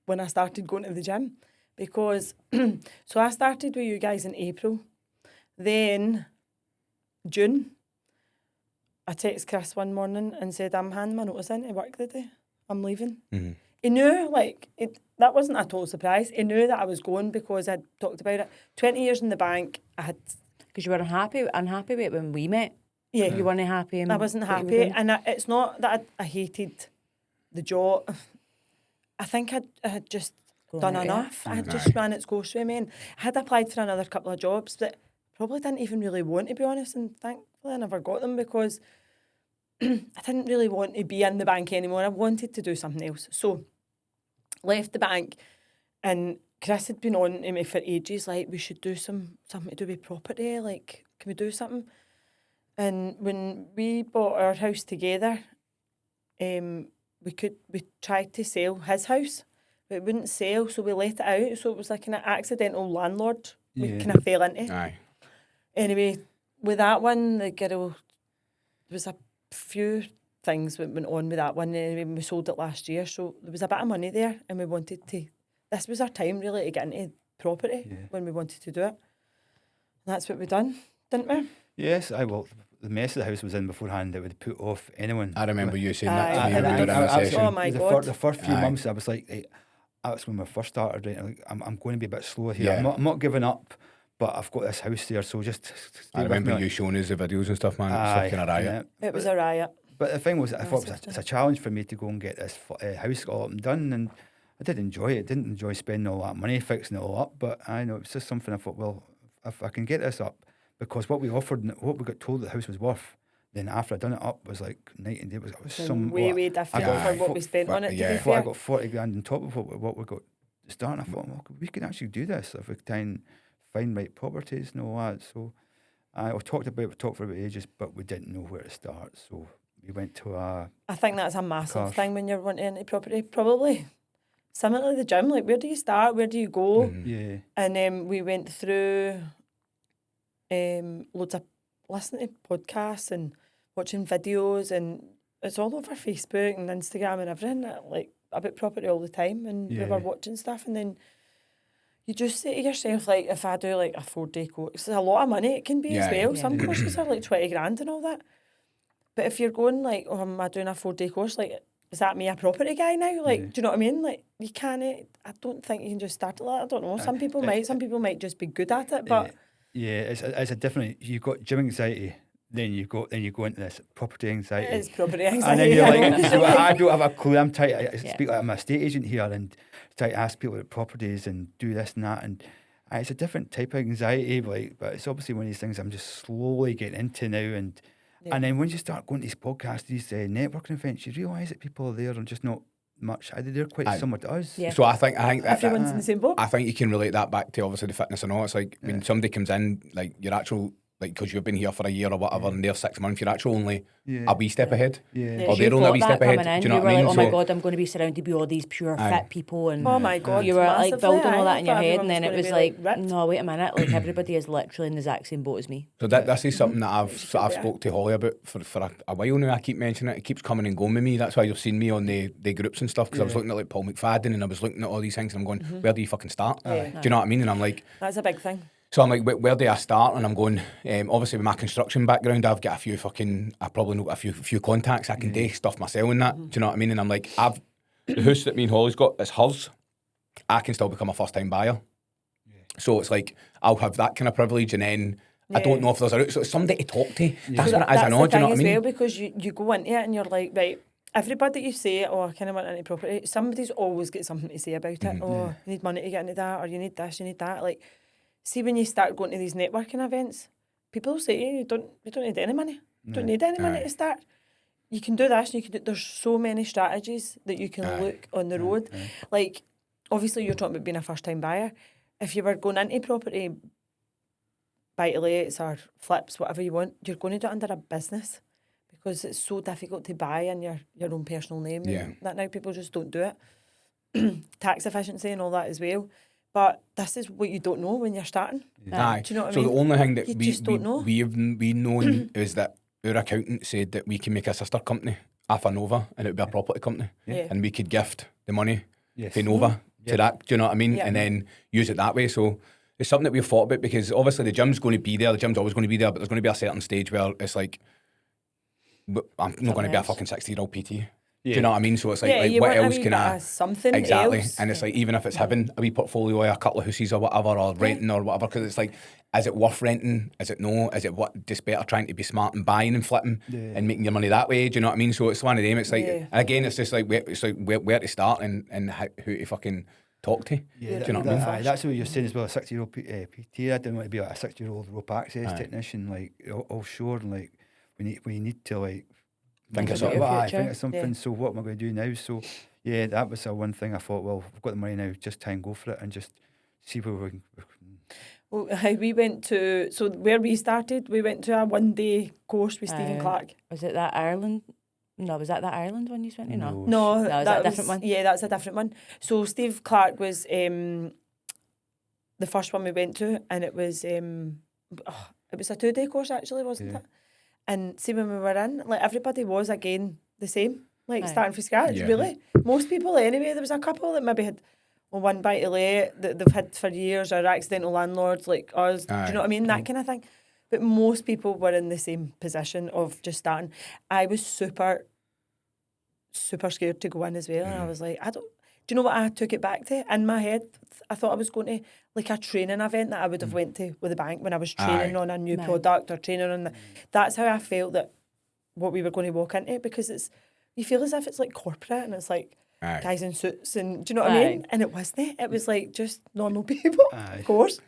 when I started going to the gym, because so I started with you guys in April, then June, I text Chris one morning and said, I'm handing my notice in to work the day. I'm leaving. Mm-hmm. He knew, that wasn't a total surprise. He knew that I was going because I'd talked about it. 20 years in the bank, I had Because you were unhappy with it when we met. Yeah. You weren't happy. I wasn't what you were happy, doing. and it's not that I hated the job. I think I had just done out, yeah. enough. I had just ran its course with me, and I had applied for another couple of jobs that probably didn't even really want, to be honest, and thankfully I never got them because I didn't really want to be in the bank anymore. I wanted to do something else. So left the bank, and Chris had been on to me for ages, like, we should do something to do with property, like, can we do something? And when we bought our house together, we tried to sell his house, but it wouldn't sell, so we let it out. So it was like an accidental landlord we kind of fell into. Aye. Anyway, with that one, the girl, there was a few things that went on with that one. Anyway, we sold it last year, so there was a bit of money there, and we wanted to. This was our time really to get into property when we wanted to do it. And that's what we done, didn't we? Yes, well, the mess the house was in beforehand, it would put off anyone. I remember you saying that to Aye, me when we were in a I- session. oh my God. The first few Aye. months, I was like, that's when we first started. Right? Like, I'm going to be a bit slow here. Yeah. I'm not giving up, but I've got this house there, so just stay I with remember me. you showing us the videos and stuff, man. It was fucking a riot. yeah. It was a riot. But the thing was, I thought Massive it's a challenge for me to go and get this house all up and done, and I did enjoy it. Didn't enjoy spending all that money fixing it all up, but I know it was just something I thought, well, if I can get this up, because what we offered, what we got told the house was worth, then after I'd done it up was like night and day. It was some way different got for what we spent on it, to be I fair. got 40 grand on top of what we got to start, and I thought, well, we can actually do this if we try and find right properties and all that. So we talked for about ages, but we didn't know where to start. So we went to a... I think that's a massive Gosh. thing when you're wanting into property. Probably similar to the gym, like, where do you start? Where do you go? Yeah. And then we went through loads of listening to podcasts and watching videos, and it's all over Facebook and Instagram and everything, like, about property all the time. And we Yeah. were watching stuff, and then you just say to yourself, like, if I do like a 4-day course, it's a lot of money it can be as Yeah. well. Some courses are like 20 grand and all that. But if you're going like, oh, am I doing a 4-day course? Like, is that me a property guy now? Like, do you know what I mean? Like, you can't, I don't think you can just start at that. I don't know. Some people might just be good at it, but Yeah, it's a different... You've got gym anxiety, then you go into this property anxiety. it is property And anxiety. then you're like, so I don't have a clue. I'm trying to Yeah. speak like I'm a estate agent here and try to ask people about properties and do this and that. And it's a different type of anxiety, like, but it's obviously one of these things I'm just slowly getting into now. And then when you start going to these podcasts, these networking events, you realise that people are there and just not much. They're quite similar to us. Yeah. So I think that, Everyone's in the same boat. I think you can relate that back to obviously the fitness and all. It's like when somebody comes in, like your actual, like, because you've been here for a year or whatever, and they're 6 months, you're actually only a wee step ahead. Yeah. Or they're only a wee step ahead. Do you know you what I were mean? like, oh my So- God, I'm going to be surrounded by all these pure fit people, and Oh my God, you were like massively, building all aye. that in your I thought head, and then it everyone was was like, gonna be, like, ripped. no, wait a minute, like everybody is literally in the exact same boat as me. So this is something that I've Yeah. spoke to Holly about for a while now. I keep mentioning it. It keeps coming and going with me. That's why you've seen me on the groups and stuff, because I was looking at like Paul McFadden and I was looking at all these things and I'm going, where do you fucking start? Yeah. Do you know what I mean? And I'm like, That's a big thing. so I'm like, where do I start? And I'm going, obviously with my construction background, I've got I probably know a few contacts. I can do stuff myself and that. Do you know what I mean? And I'm like, the house that me and Holly's got, it's hers. I can still become a first time buyer. So it's like, I'll have that kind of privilege, and then I don't know if there's a route. So it's somebody to talk to. That's what it is, I know. Do you know what I mean? Well, because you go into it and you're like, right, everybody you say, oh, I kind of want into property, somebody's always got something to say about it. Oh, you need money to get into that, or you need this, you need that. Like, see, when you start going to these networking events, people will say to you, you don't need any money. You don't need any money to start. You can do this, and you can do, there's so many strategies that you can look on the road. Like, obviously you're talking about being a first time buyer. If you were going into property, buy-to-lets or flips, whatever you want, you're going to do it under a business, because it's so difficult to buy in your own personal name. Yeah. And that now people just don't do it. Tax efficiency and all that as well. But this is what you don't know when you're starting. Aye. Do you know what I So mean? the only thing that You just don't know. we've known is that our accountant said that we can make a sister company off of Nova, and it would be a property company, Yeah. and we could gift the money Yes. to Nova to that. Do you know what I mean? Yeah. And then use it that way. So it's something that we've thought about, because obviously the gym's going to be there. The gym's always going to be there, but there's going to be a certain stage where it's like, I'm not going to be a fucking 60-year-old PT. Do you know what I mean? So it's like, Yeah, like you what want a else wee can bit I... of something Exactly. else. And it's like, even if it's having a wee portfolio or a couple of houses or whatever, or renting or whatever, because it's like, is it worth renting? Is it no? Is it what just better trying to be smart and buying and flipping and making your money that way? Do you know what I mean? So it's one of them. It's like, and again, it's just like, where to start and who to fucking talk to. Yeah, Do you know what I mean? that's what you're saying as well. A 60-year-old PT. I didn't want to be like a 60-year-old rope access technician, like offshore, and like we need to like Think of about something. your think future. of something. Yeah. So what am I going to do now? So yeah, that was the one thing I thought. Well, I've got the money now. Just try and go for it and just see where we can. Well, we went to, so where we started, we went to a 1-day course with Stephen Clark. Was it that Ireland? No, was that Ireland one you went to? No. No, is that a different one? Yeah, that's a different one. So Steve Clark was the first one we went to, and it was a 2-day course actually, wasn't it? And see, when we were in, like everybody was again the same, like starting from scratch. Yeah. Really, most people anyway. There was a couple that maybe had one buy to let that they've had for years, or accidental landlords like us. Do you know what I mean? That kind of thing. But most people were in the same position of just starting. I was super scared to go in as well, and I was like, do you know what I took it back to? In my head, I thought I was going to like a training event that I would have went to with the bank when I was training on a new product or training on that's how I felt that what we were going to walk into, because you feel as if it's like corporate and it's like guys in suits and do you know what I mean? And it wasn't. It was like just normal people, of course.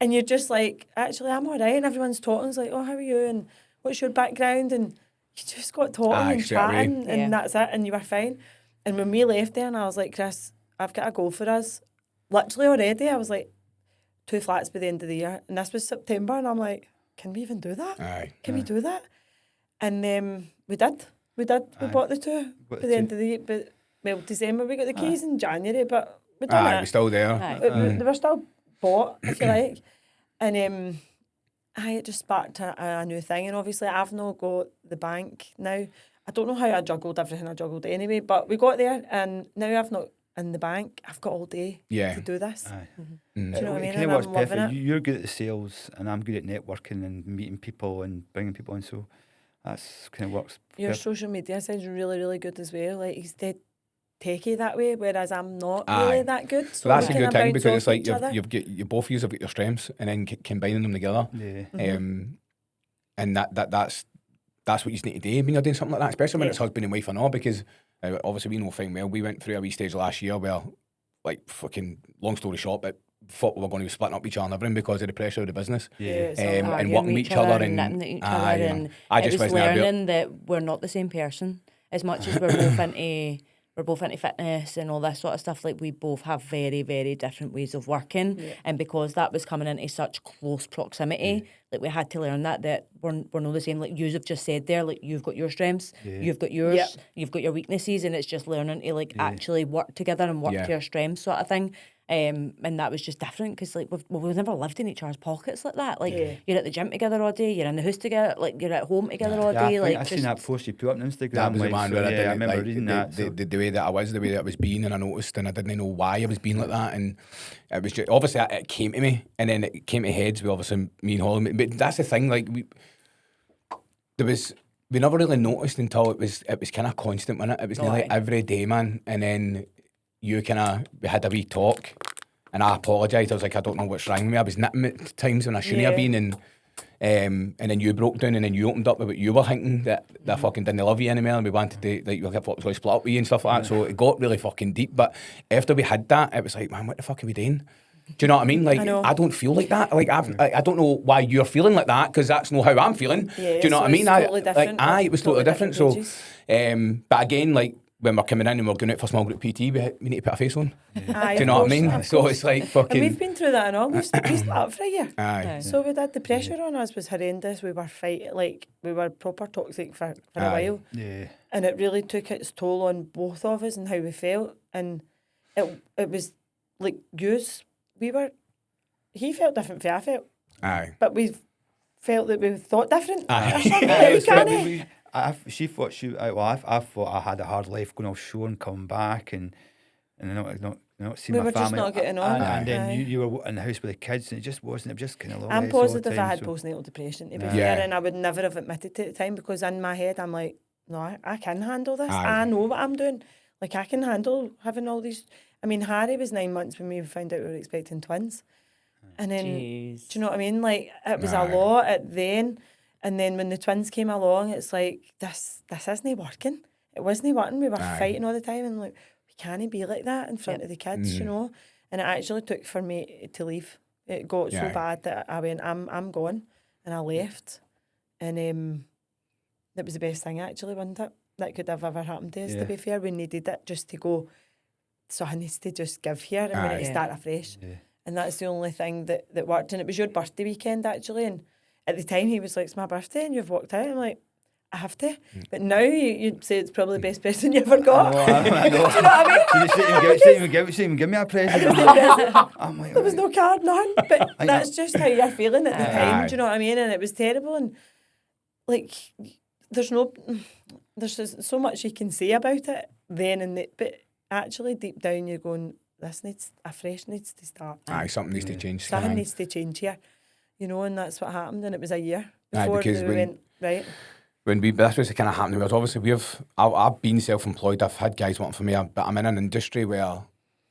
And you're just like, actually, I'm all right. And everyone's talking, it's like, oh, how are you? And what's your background? And you just got talking and chatting and that's it. And you were fine. And when we left there, and I was like, Chris, I've got a goal for us. Literally already, I was like, 2 flats by the end of the year. And this was September. And I'm like, can we even do that? Can we do that? And we did. We bought the 2 by the end of the year. But, well, December, we got the keys in January, but we done it. We're still there. They were still bought, if you like. And it just sparked a new thing. And obviously, I've not got the bank now. I don't know how I juggled everything I juggled anyway, but we got there, and now I've not in the bank. I've got all day to do this. Do you know what I mean? And I'm loving it. You're good at the sales, and I'm good at networking and meeting people and bringing people in. So that's kind of works. Your social media side's really, really good as well. Like, he's dead techie that way, whereas I'm not really that good. So that's a we good kinda thing, bounce because it's off like each other. you've got you both of you have got your strengths, and then combining them together. And that's what you need to do when you're doing something like that, especially when it's husband and wife and all, because obviously we know fine well. We went through a wee stage last year where, like, fucking long story short, but thought we were going to be splitting up each other and everything because of the pressure of the business. And working with each other and knitting at each other, and I it just was wasn't learning that we're not the same person. As much as we're both into fitness and all this sort of stuff, like, we both have very, very different ways of working. And because that was coming into such close proximity, like, we had to learn that we're not the same. Like you have just said there, like, you've got your strengths, you've got yours, you've got your weaknesses, and it's just learning to like actually work together and work to your strengths, sort of thing. And that was just different, because like we've never lived in each other's pockets like that. Like, you're at the gym together all day, you're in the house together, like, you're at home together all day. I seen that post you put up on Instagram. That was the one where I remember reading that. The way that I was, the way that I was being, and I noticed, and I didn't know why I was being like that, and it was just, obviously it came to me, and then it came to heads with obviously me and Holly. But that's the thing, like, we never really noticed until it was kind of constant, wasn't it? It was nearly every day, man. And then we had a wee talk, and I apologised. I was like, I don't know what's wrong with me. I was nipping at times when I shouldn't have been, and then you broke down, and then you opened up about you were thinking that I fucking didn't love you anymore, and we wanted to, like, you thought was going to split up with you and stuff like that. So it got really fucking deep. But after we had that, it was like, man, what the fuck are we doing? Do you know what I mean? Like, I don't feel like that. Like, I don't know why you're feeling like that, because that's not how I'm feeling. Do you know what I mean? It was totally different. So, but again, like, when we're coming in and we're going out for small group PT, we need to put a face on. Do you know what I mean? So it's like fucking... And we've been through that and all. We split up for a year. So we did. The pressure on us was horrendous. We were fighting, like, we were proper toxic for a while. And it really took its toll on both of us and how we felt. And it was like he felt different from I felt. But we felt that we thought different. She thought I thought I had a hard life going offshore and coming back, and not seeing my family. We were just not getting on. And then you were in the house with the kids, and it just wasn't. It was just kind of long. I'm positive I had postnatal depression, to be fair, and I would never have admitted to it at the time, because in my head I'm like, no, I can handle this. Aye. I know what I'm doing. Like, I can handle having all these. I mean, Harry was 9 months when we found out we were expecting twins. And then, Jeez. do you know what I mean? Like, it was a Aye. lot at then. And then when the twins came along, it's like, this isn't working. It wasn't working. We were Aye. fighting all the time. And like, we can't be like that in front of the kids, you know? And it actually took for me to leave. It got so Yeah. bad that I went, I'm gone. And I left. And that was the best thing, actually, wasn't it? That could have ever happened to us, to be fair. We needed it just to go, so I need to just give here and we need to Aye. start afresh. Yeah. And that's the only thing that worked. And it was your birthday weekend, actually. And at the time, he was like, it's my birthday and you've walked out. I'm like, I have to. But now you'd say it's probably the best present you ever got. I know. Do you know what I mean? She didn't even give me a present. I'm like, There was no card, none. But I that's just how you're feeling at the time. Aye. Do you know what I mean? And it was terrible. And like, there's so much you can say about it then and that. But actually, deep down, you're going, this needs needs to start. Aye, something needs to change. Something aye. needs to change here. You know, and that's what happened. And it was a year Aye, before because we when- went, right. When this was kind of happening, was obviously I've been self-employed. I've had guys working for me, but I'm in an industry where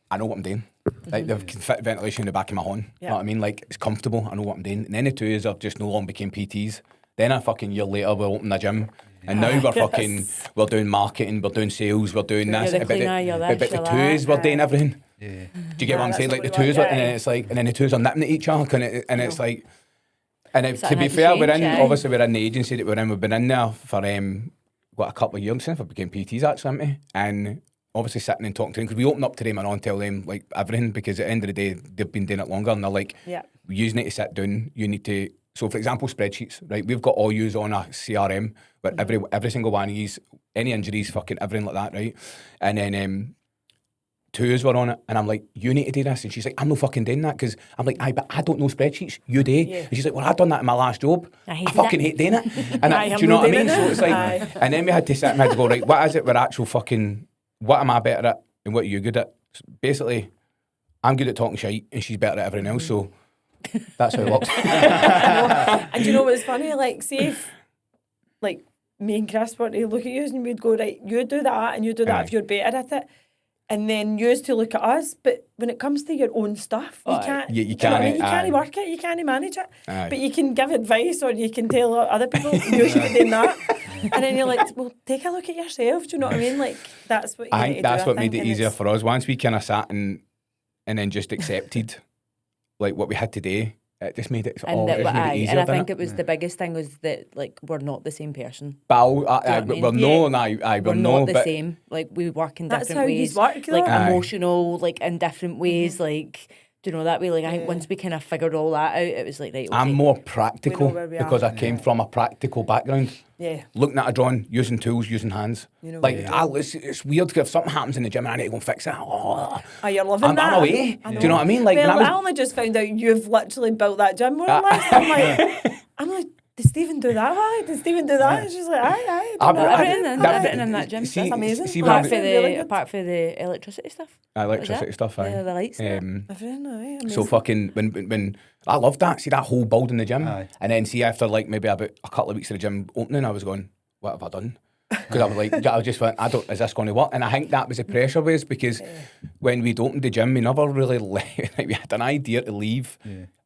I know what I'm doing. Like, they've fit ventilation in the back of my horn. You know what I mean? Like, it's comfortable. I know what I'm doing. And then the 2 years I've just no longer became PTs. Then a fucking year later, we opened a gym. And now we're doing marketing, we're doing sales, we're doing this. You're the cleaner, you're this, but the you're 2 years, we're that. doing everything. yeah. Do you get what I'm that's saying? Like, the what we 2s, want, and then yeah. it's like, and then the 2s are nipping at each other, and it's like, and to Something be had to fair, we're change, in, aye. obviously we're in the agency that we're in, we've been in there for, what, a couple of years since we became PTs actually, haven't we? And obviously sitting and talking to them, because we open up to them and on tell them, like, everything, because at the end of the day, they've been doing it longer, and they're like, Yeah. you need to sit down, you need to, so for example, spreadsheets, right? We've got all yous on a CRM, where every single one of these, any injuries, fucking everything like that, right? And then 2s were on it, and I'm like, you need to do this. And she's like, I'm not fucking doing that, because I'm like, aye, but I don't know spreadsheets, you do. Yeah. And she's like, well, I've done that in my last job. I I hated fucking it. hate doing it. And Aye, do I'm you know not what I mean? doing So it. it's like, Aye. and then we had to sit and we had to go, right, what is it we're actual fucking, what am I better at and what are you good at? Basically, I'm good at talking shite and she's better at everything else, so that's how it works. And do you know what's funny? Like, see if, like, me and Chris were to look at you and we'd go, right, you do that and you do that Aye. if you're better at it. And then you to look at us. But when it comes to your own stuff, you Aye. can't, You do know what I mean? can't, You can't aye. work it, you can't manage it. Aye. But you can give advice or you can tell other people, you should be doing that. And then you're like, well, take a look at yourself. Do you know what I mean? Like, that's what you I need think to that's do, what made it and easier it's- for us. Once we kind of sat and then just accepted like what we had to do, it just made it, And, it just made it easier. and I didn't think it was the biggest thing was that, like, we're not the same person. But Do you know what I mean? we're no, we're We're no, not the but same. Like, we work in That's different how ways. these work, Like, though. Aye. emotional, like, in different ways. Like, do you know that way? Like, I think Yeah. once we kind of figured all that out, it was like, right, okay. I'm more practical where we because are. I came from a practical background. Yeah. Looking at a drawing, using tools, using hands. You know like, what you're it's weird because if something happens in the gym and I need to go and fix it, Oh, you're loving I'm that. away. I Do you know what I mean? Like, when well, I was- I only just found out you've literally built that gym more or less. I'm like, did Stephen do that? Why? Did Stephen do that? And she's like, aye. I've- Everything in that gym. See- That's amazing. see apart, when for I- the, Really good. apart for the electricity stuff. electricity stuff, aye. Yeah, the lights. and that. Everything, aye. Amazing. So fucking when I loved that. See that whole build in the gym, Aye. and then see after like maybe about a couple of weeks of the gym opening, I was going, what have I done? Because I was like, I just went, is this going to work? And I think that was the pressure was because when we'd opened the gym, we never really like we had an idea to leave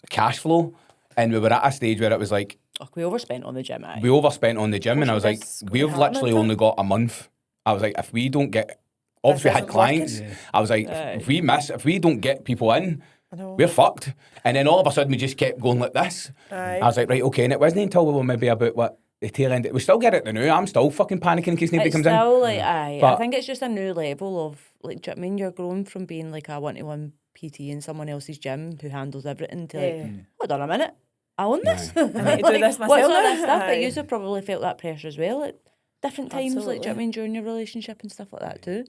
cash flow, and we were at a stage where it was like Oh, we overspent on the gym. Aye. we overspent on the gym, and I was like, That's gonna we've happen, literally isn't it? only got a month. I was like, if we don't get, obviously we had isn't clients. working. I was like, if we don't get people in, know. we're fucked. And then all of a sudden we just kept going like this. Aye. I was like, right, okay. And it wasn't until we were maybe about the tail end. We still get it now. I'm still fucking panicking in case nobody It's comes in. still like, aye. I But- think it's just a new level of, like, do you know what I mean? You're growing from being like a one-to-one PT in someone else's gym who handles everything to like, hold on a minute, I own this. I need to do Like, this what's myself all now? this stuff? But Aye. you have probably felt that pressure as well at different times, like, do you know what I Absolutely. mean, during your relationship and stuff like that too.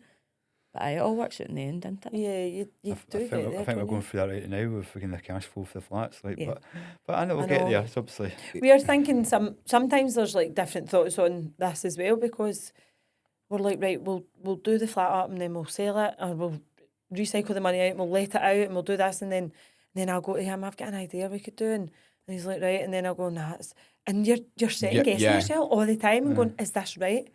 But aye, it all works out in the end, doesn't it? Yeah, you I do think, get I there. think we're don't going you? through that right now with getting the cash flow for the flats. Like, Yeah. but I know we'll I get know. there. It's obviously. We are thinking sometimes there's like different thoughts on this as well because we're like, right, we'll do the flat up and then we'll sell it or we'll recycle the money out and we'll let it out and we'll do this and then I'll go to him, I've got an idea we could do and he's like, right, and then I'll go, nah, and you're second guessing yeah. yourself all the time and going, is this right?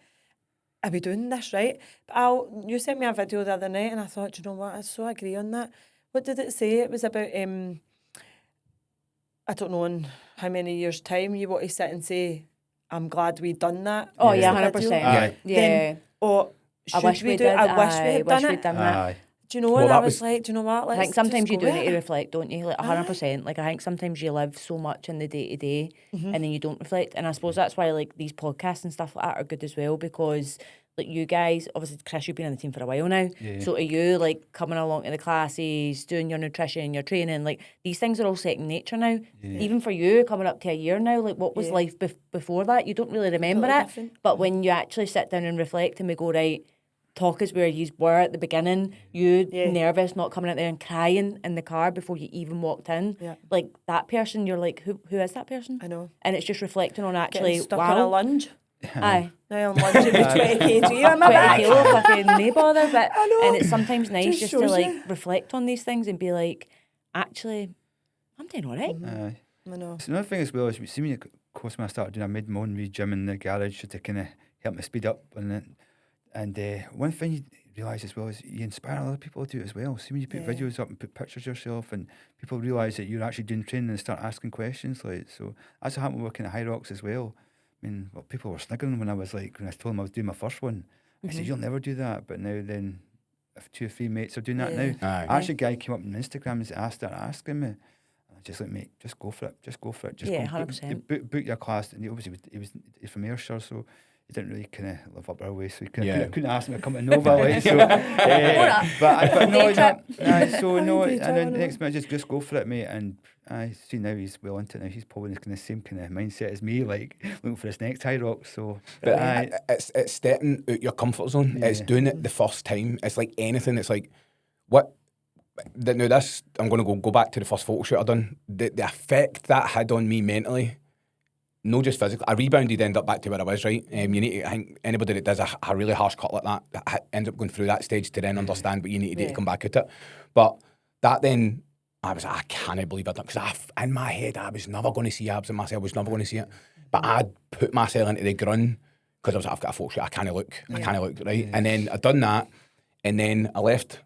are we doing this right? But you sent me a video the other night and I thought, do you know what, I so agree on that. What did it say? It was about, I don't know in how many years' time you want to sit and say, I'm glad we done that. Oh, Yeah. yeah, 100%. Aye. Yeah. Then, or I should wish we we do did. it? I wish we had done we'd it. done that. Aye. Do you know? Well, And I that was was- like, do you know what? I think sometimes you do need to it. reflect, don't you? Like 100%. Like I think sometimes you live so much in the day to day, and then you don't reflect. And I suppose that's why like these podcasts and stuff like that are good as well, because like you guys, obviously Chris, you've been on the team for a while now. Yeah. So are you like coming along to the classes, doing your nutrition, your training? Like these things are all second nature now. Yeah. Even for you, coming up to a year now, like what was Yeah. life before that? You don't really remember Totally it. different. But when you actually sit down and reflect, and we go right. Talk is where you were at the beginning. You Yeah. nervous, not coming out there and crying in the car before you even walked in. Yeah. Like that person, you're like, who is that person? I know. And it's just reflecting on actually, Getting stuck on a wow. lunge. Aye. Now I'm lunging with 20 kg on my 20 back. kilo, fucking no bother. But, I know. and it's sometimes nice just to shows like you. reflect on these things and be like, actually, I'm doing all right. Aye. I know. So another thing as well is, see me, of course, when I started doing, I made my own wee gym in the garage to kind of help me speed up. And one thing you realise as well is you inspire other people to do it as well. See when you put Yeah. videos up and put pictures of yourself, and people realise that you're actually doing training and start asking questions. Like, so that's what happened working at HYROX as well. I mean, well, people were sniggering when I told them I was doing my first one. I said, you'll never do that. But now then, if 2 or 3 mates are doing that Yeah. now. Aye. Actually, a guy came up on Instagram and started asking me. I just like, mate, just go for it. Just go for it. Just Yeah, go and 100%. book your class. And he's from Ayrshire, so he didn't really kind of live up our way. So he Yeah. couldn't ask me to come to Nova. Like, so, but no, so no. Day And trip, then I the know. next minute, just go for it, mate. And I see now he's well into it now. He's probably in the kind of same kind of mindset as me, like looking for his next HYROX. So, But aye. it's stepping out your comfort zone. It's Yeah. doing it the first time. It's like anything. It's like, what? Now this, I'm going to go back to the first photo shoot I done. The effect that had on me mentally, no just physically. I rebounded, ended up back to where I was, right? You need to, I think anybody that does a really harsh cut like that ends up going through that stage to then understand what you need to do to Yeah. come back at it. But that then, I was like, I can't believe it. Because in my head, I was never going to see abs in myself. I was never going to see it. But I'd put myself into the ground because I was like, I've got a photo shoot. I can't look, right? And then I done that. And then I left.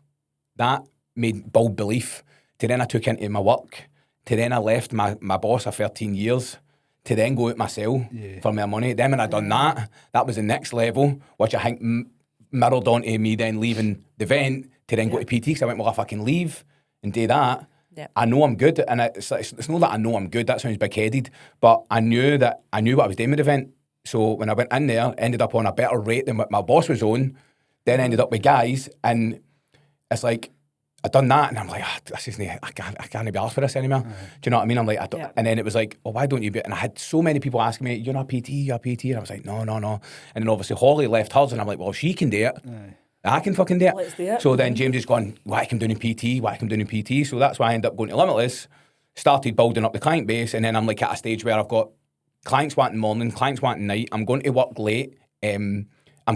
That made bold belief. To then I took into my work. To then I left my boss of 13 years. To then go out myself for my money. Then when I done that was the next level, which I think mirrored onto me then leaving the event to then go to PT. Because I went, well, if I can leave and do that, I know I'm good. And it's not that I know I'm good, that sounds big-headed, but I knew what I was doing with the event. So when I went in there, ended up on a better rate than what my boss was on, then ended up with guys, and it's like, I done that, and I'm like, this isn't, I can't be asked for this anymore. Do you know what I mean? I'm like, and then it was like, why don't you be? And I had so many people asking me, you're not PT, you're a PT, and I was like, no. And then obviously Holly left hers, and I'm like, well, if she can do it, I can fucking do it. Let's do it. So then James is going, why I'm doing PT? So that's why I ended up going to Limitless, started building up the client base, and then I'm like at a stage where I've got clients wanting morning, clients wanting night. I'm going to work late. I'm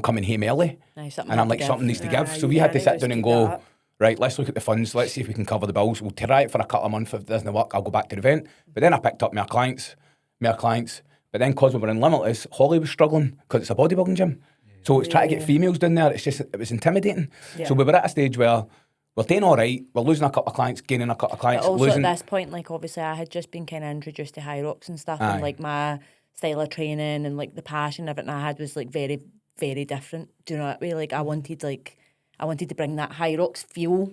coming home early, Nice, something and I'm to like, give. something needs to give. So you we had to can't sit down just and keep go, that. right, let's look at the funds. Let's see if we can cover the bills. We'll try it for a couple of months. If it doesn't work, I'll go back to the event. But then I picked up more clients. But then because we were in Limitless, Holly was struggling because it's a bodybuilding gym. So it's trying to get females down there. It was intimidating. Yeah. So we were at a stage where we're doing all right. We're losing a couple of clients, gaining a couple of clients. But also losing. at this point, like obviously I had just been kind of introduced to HYROX and stuff, Aye. and like my style of training and like the passion of it, and I had was like very, very different. Do you know what I mean? Like I wanted to bring that HYROX feel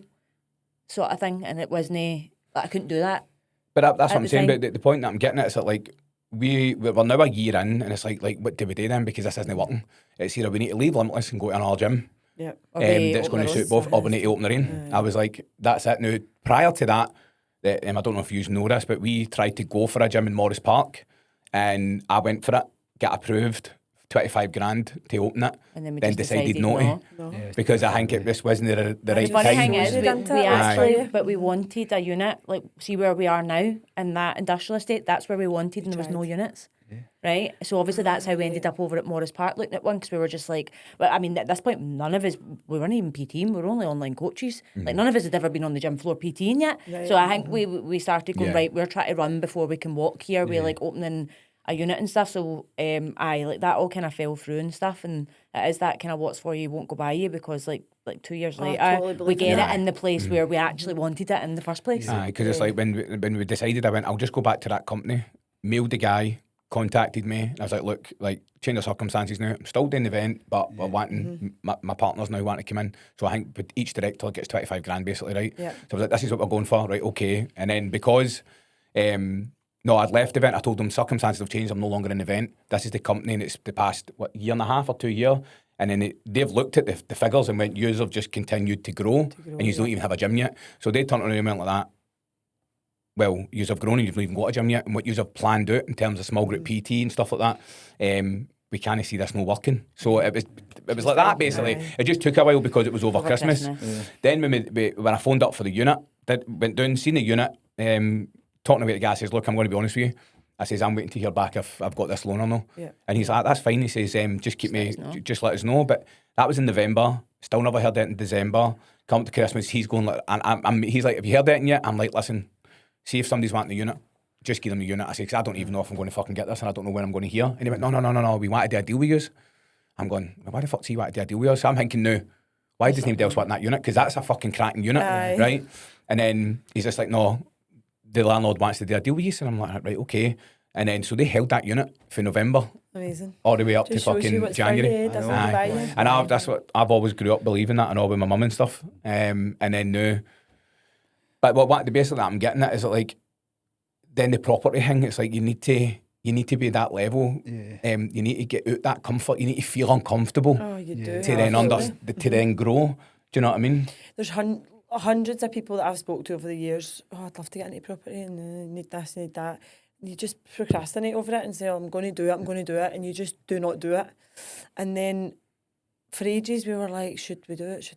sort of thing, and it wasn't. Like, I couldn't do that. But that's at what I'm the saying. time. But the point that I'm getting at is that like we're now a year in, and it's like what do we do then? Because this isn't working. It's either we need to leave Limitless and go to another gym. Yeah. Or we That's open going to our suit own both, stuff. or we need to open the rain. I was like, that's it. Now, prior to that, I don't know if you know this, but we tried to go for a gym in Morris Park, and I went for it, got approved, 25 grand to open it, And then we then just decided no to, No. because I think this wasn't the right The funny time. thing is, Shows you done we it. actually, Aye. but we wanted a unit, like see where we are now in that industrial estate. That's where we wanted, and there was no tried. units, right? So obviously that's how we ended up over at Morris Park looking at one, because we were just like, well, I mean, at this point, none of us, we weren't even PTing, we were only online coaches. Like none of us had ever been on the gym floor PTing yet. Right. So I think we started going, Yeah. right, we're trying to run before we can walk here. We're like opening a unit and stuff. So aye, like that all kind of fell through and stuff, and it is that kind of what's for you won't go by you, because like 2 years I later totally we believe get that. it in the place where we actually wanted it in the first place. Aye, because it's like when we decided, I went, I'll just go back to that company, mailed the guy, contacted me, and I was like, look, like, change of circumstances now. I'm still doing the event, but we're wanting, my partners now want to come in. So I think with each director gets 25 grand basically, right? Yeah. So I was like, this is what we're going for, right, okay. And then because, no, I'd left the event, I told them circumstances have changed, I'm no longer in the event. This is the company, and it's the past, year and a half or 2 years. And then they've looked at the figures and went, yous have just continued to grow and you don't even have a gym yet. So they turned around and went like that. Well, yous have grown and you've not even got a gym yet. And what yous have planned out in terms of small group PT and stuff like that, we can't see this not working. So it was like that basically. It just took a while because it was over Christmas. Then when I phoned up for the unit, went down, seen the unit, talking about the guy, says, look, I'm going to be honest with you. I says, I'm waiting to hear back if I've got this loan or no. Yeah. And he's like, that's fine. He says, just keep me, just let us know. But that was in November. Still never heard it in December. Come to Christmas, he's going like, and he's like, have you heard it yet? I'm like, listen, see if somebody's wanting the unit, just give them the unit. I say, because I don't even know if I'm going to fucking get this, and I don't know when I'm going to hear. And he went, no, we want to do a deal with you. I'm going, why the fuck do you want to do a deal with us? So I'm thinking, no, why does anybody else want that unit? Because that's a fucking cracking unit, right? And then he's just like, no, the landlord wants to do a deal with you. And I'm like, right, okay. And then so they held that unit for November. Amazing. All the way up Just to shows you fucking what's January. for you, doesn't buy you. And that's what I've always grew up believing that, and all with my mum and stuff. And then now, but what the basically that I'm getting at is that, like, then the property thing, it's like you need to be at that level. Yeah. You need to get out that comfort. You need to feel uncomfortable Oh, you do. to then to then grow. Do you know what I mean? There's hundreds of people that I've spoke to over the years. Oh, I'd love to get into property and need this, need that. You just procrastinate over it and say, oh, I'm going to do it, and you just do not do it. And then for ages we were like, should we do it?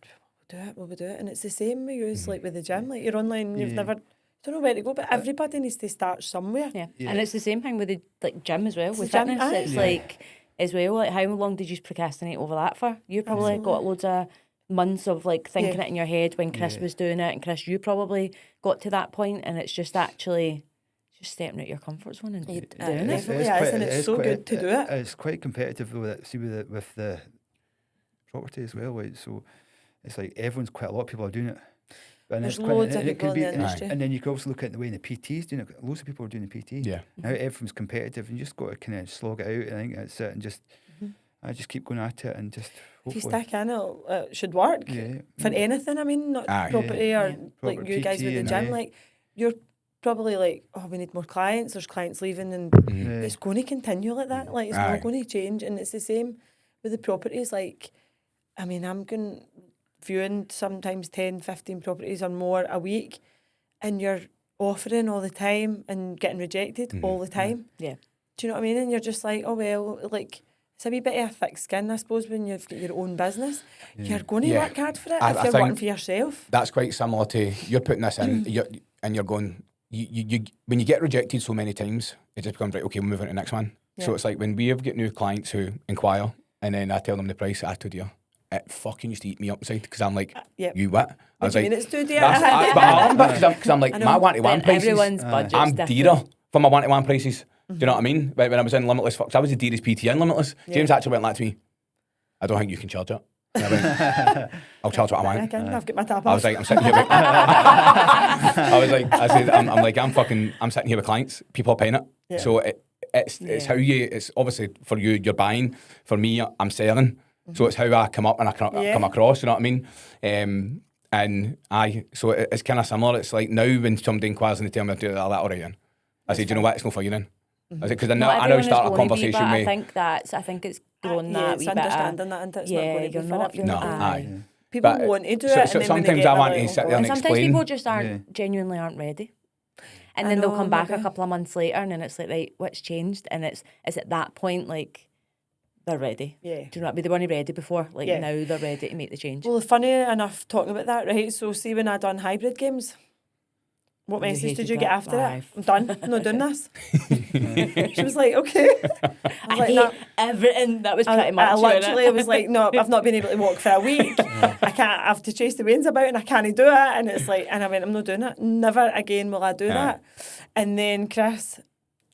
Will we do it? And it's the same with you, like with the gym. Like you're online, you've never, don't know where to go, but everybody needs to start somewhere. Yeah. And it's the same thing with the like gym as well, with fitness. It's like, as well, like how long did you procrastinate over that for? You probably got loads of months of like thinking it in your head when Chris was doing it, and Chris, you probably got to that point, and it's just actually just stepping out your comfort zone and doing it. Definitely is, and it's so good to do it. It's quite competitive with it, with the property as well. Like, so it's like quite a lot of people are doing it. And There's loads of people in the industry. And then you can also look at the way the PT's doing it. Loads of people are doing the PT. Yeah. Now everything's competitive, and you just got to kind of slog it out. I think that's it, and just I just keep going at it, and just If you hopefully. stick in, it should work for anything. I mean, not property or like Proper you guys PT with the and gym. Like you're probably like, oh, we need more clients. There's clients leaving, and it's going to continue like that. Like it's not going to change, and it's the same with the properties. Like, I mean, I'm going viewing sometimes 10, 15 properties or more a week, and you're offering all the time and getting rejected all the time. Yeah. Do you know what I mean? And you're just like, oh well, like it's a wee bit of a thick skin, I suppose, when you've got your own business. You're going to work hard for it if you're working for yourself. That's quite similar to you're putting this in, and you're going. You when you get rejected so many times, it just becomes right. Okay, we'll move on to the next one. Yeah. So it's like when we have got new clients who inquire, and then I tell them the price. I told you, it fucking used to eat me up inside because I'm like, you what? I was like, it's too dear. Because I'm like, my one-to-one prices. Everyone's budget's I'm different. dearer for my one-to-one prices. Do you know what I mean? When I was in Limitless, I was the dearest PT in Limitless. James actually went like to me, I don't think you can charge it. And I went, I'll charge what I want. I can. I've got my tap off. I was like, I'm sitting here with, I'm sitting here with clients. People are paying it. Yeah. So it's how it's obviously for you, you're buying. For me, I'm selling. So it's how I come up and I come across, you know what I mean? So it's kind of similar. It's like now when somebody inquires and they tell me, that all right then. I say, do you know what? It's not for you then. I say, because I know start a conversation with. I think it's grown that it's wee bit. Understanding that, and it's not going to be for everyone. No, people want to do it. So and sometimes I want to sit there and explain. Sometimes people just genuinely aren't ready. And then they'll come back a couple of months later, and then it's like, right, what's changed? And it's at that point, like, they're ready. Yeah. Do you know what I mean? They weren't ready before. Like, now they're ready to make the change. Well, funny enough, talking about that, right? So, see, when I done hybrid games, what message did you get after it? I'm done. I'm not doing this. She was like, okay. I hate everything. That was pretty much I was like, no, I've not been able to walk for a week. I have to chase the wains about and I can't do it. And it's like, and I went, I'm not doing it. Never again will I do that. And then Chris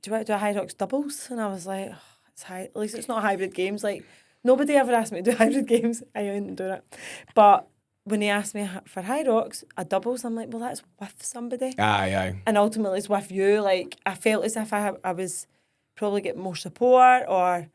do you want to do a HYROX doubles? And I was like, oh, at least it's not hybrid games. Like, nobody ever asked me to do hybrid games. I ain't doing it. But when they asked me for HYROX, a doubles, I'm like, well, that's with somebody. Aye. And ultimately it's with you. Like, I felt as if I was probably getting more support, or I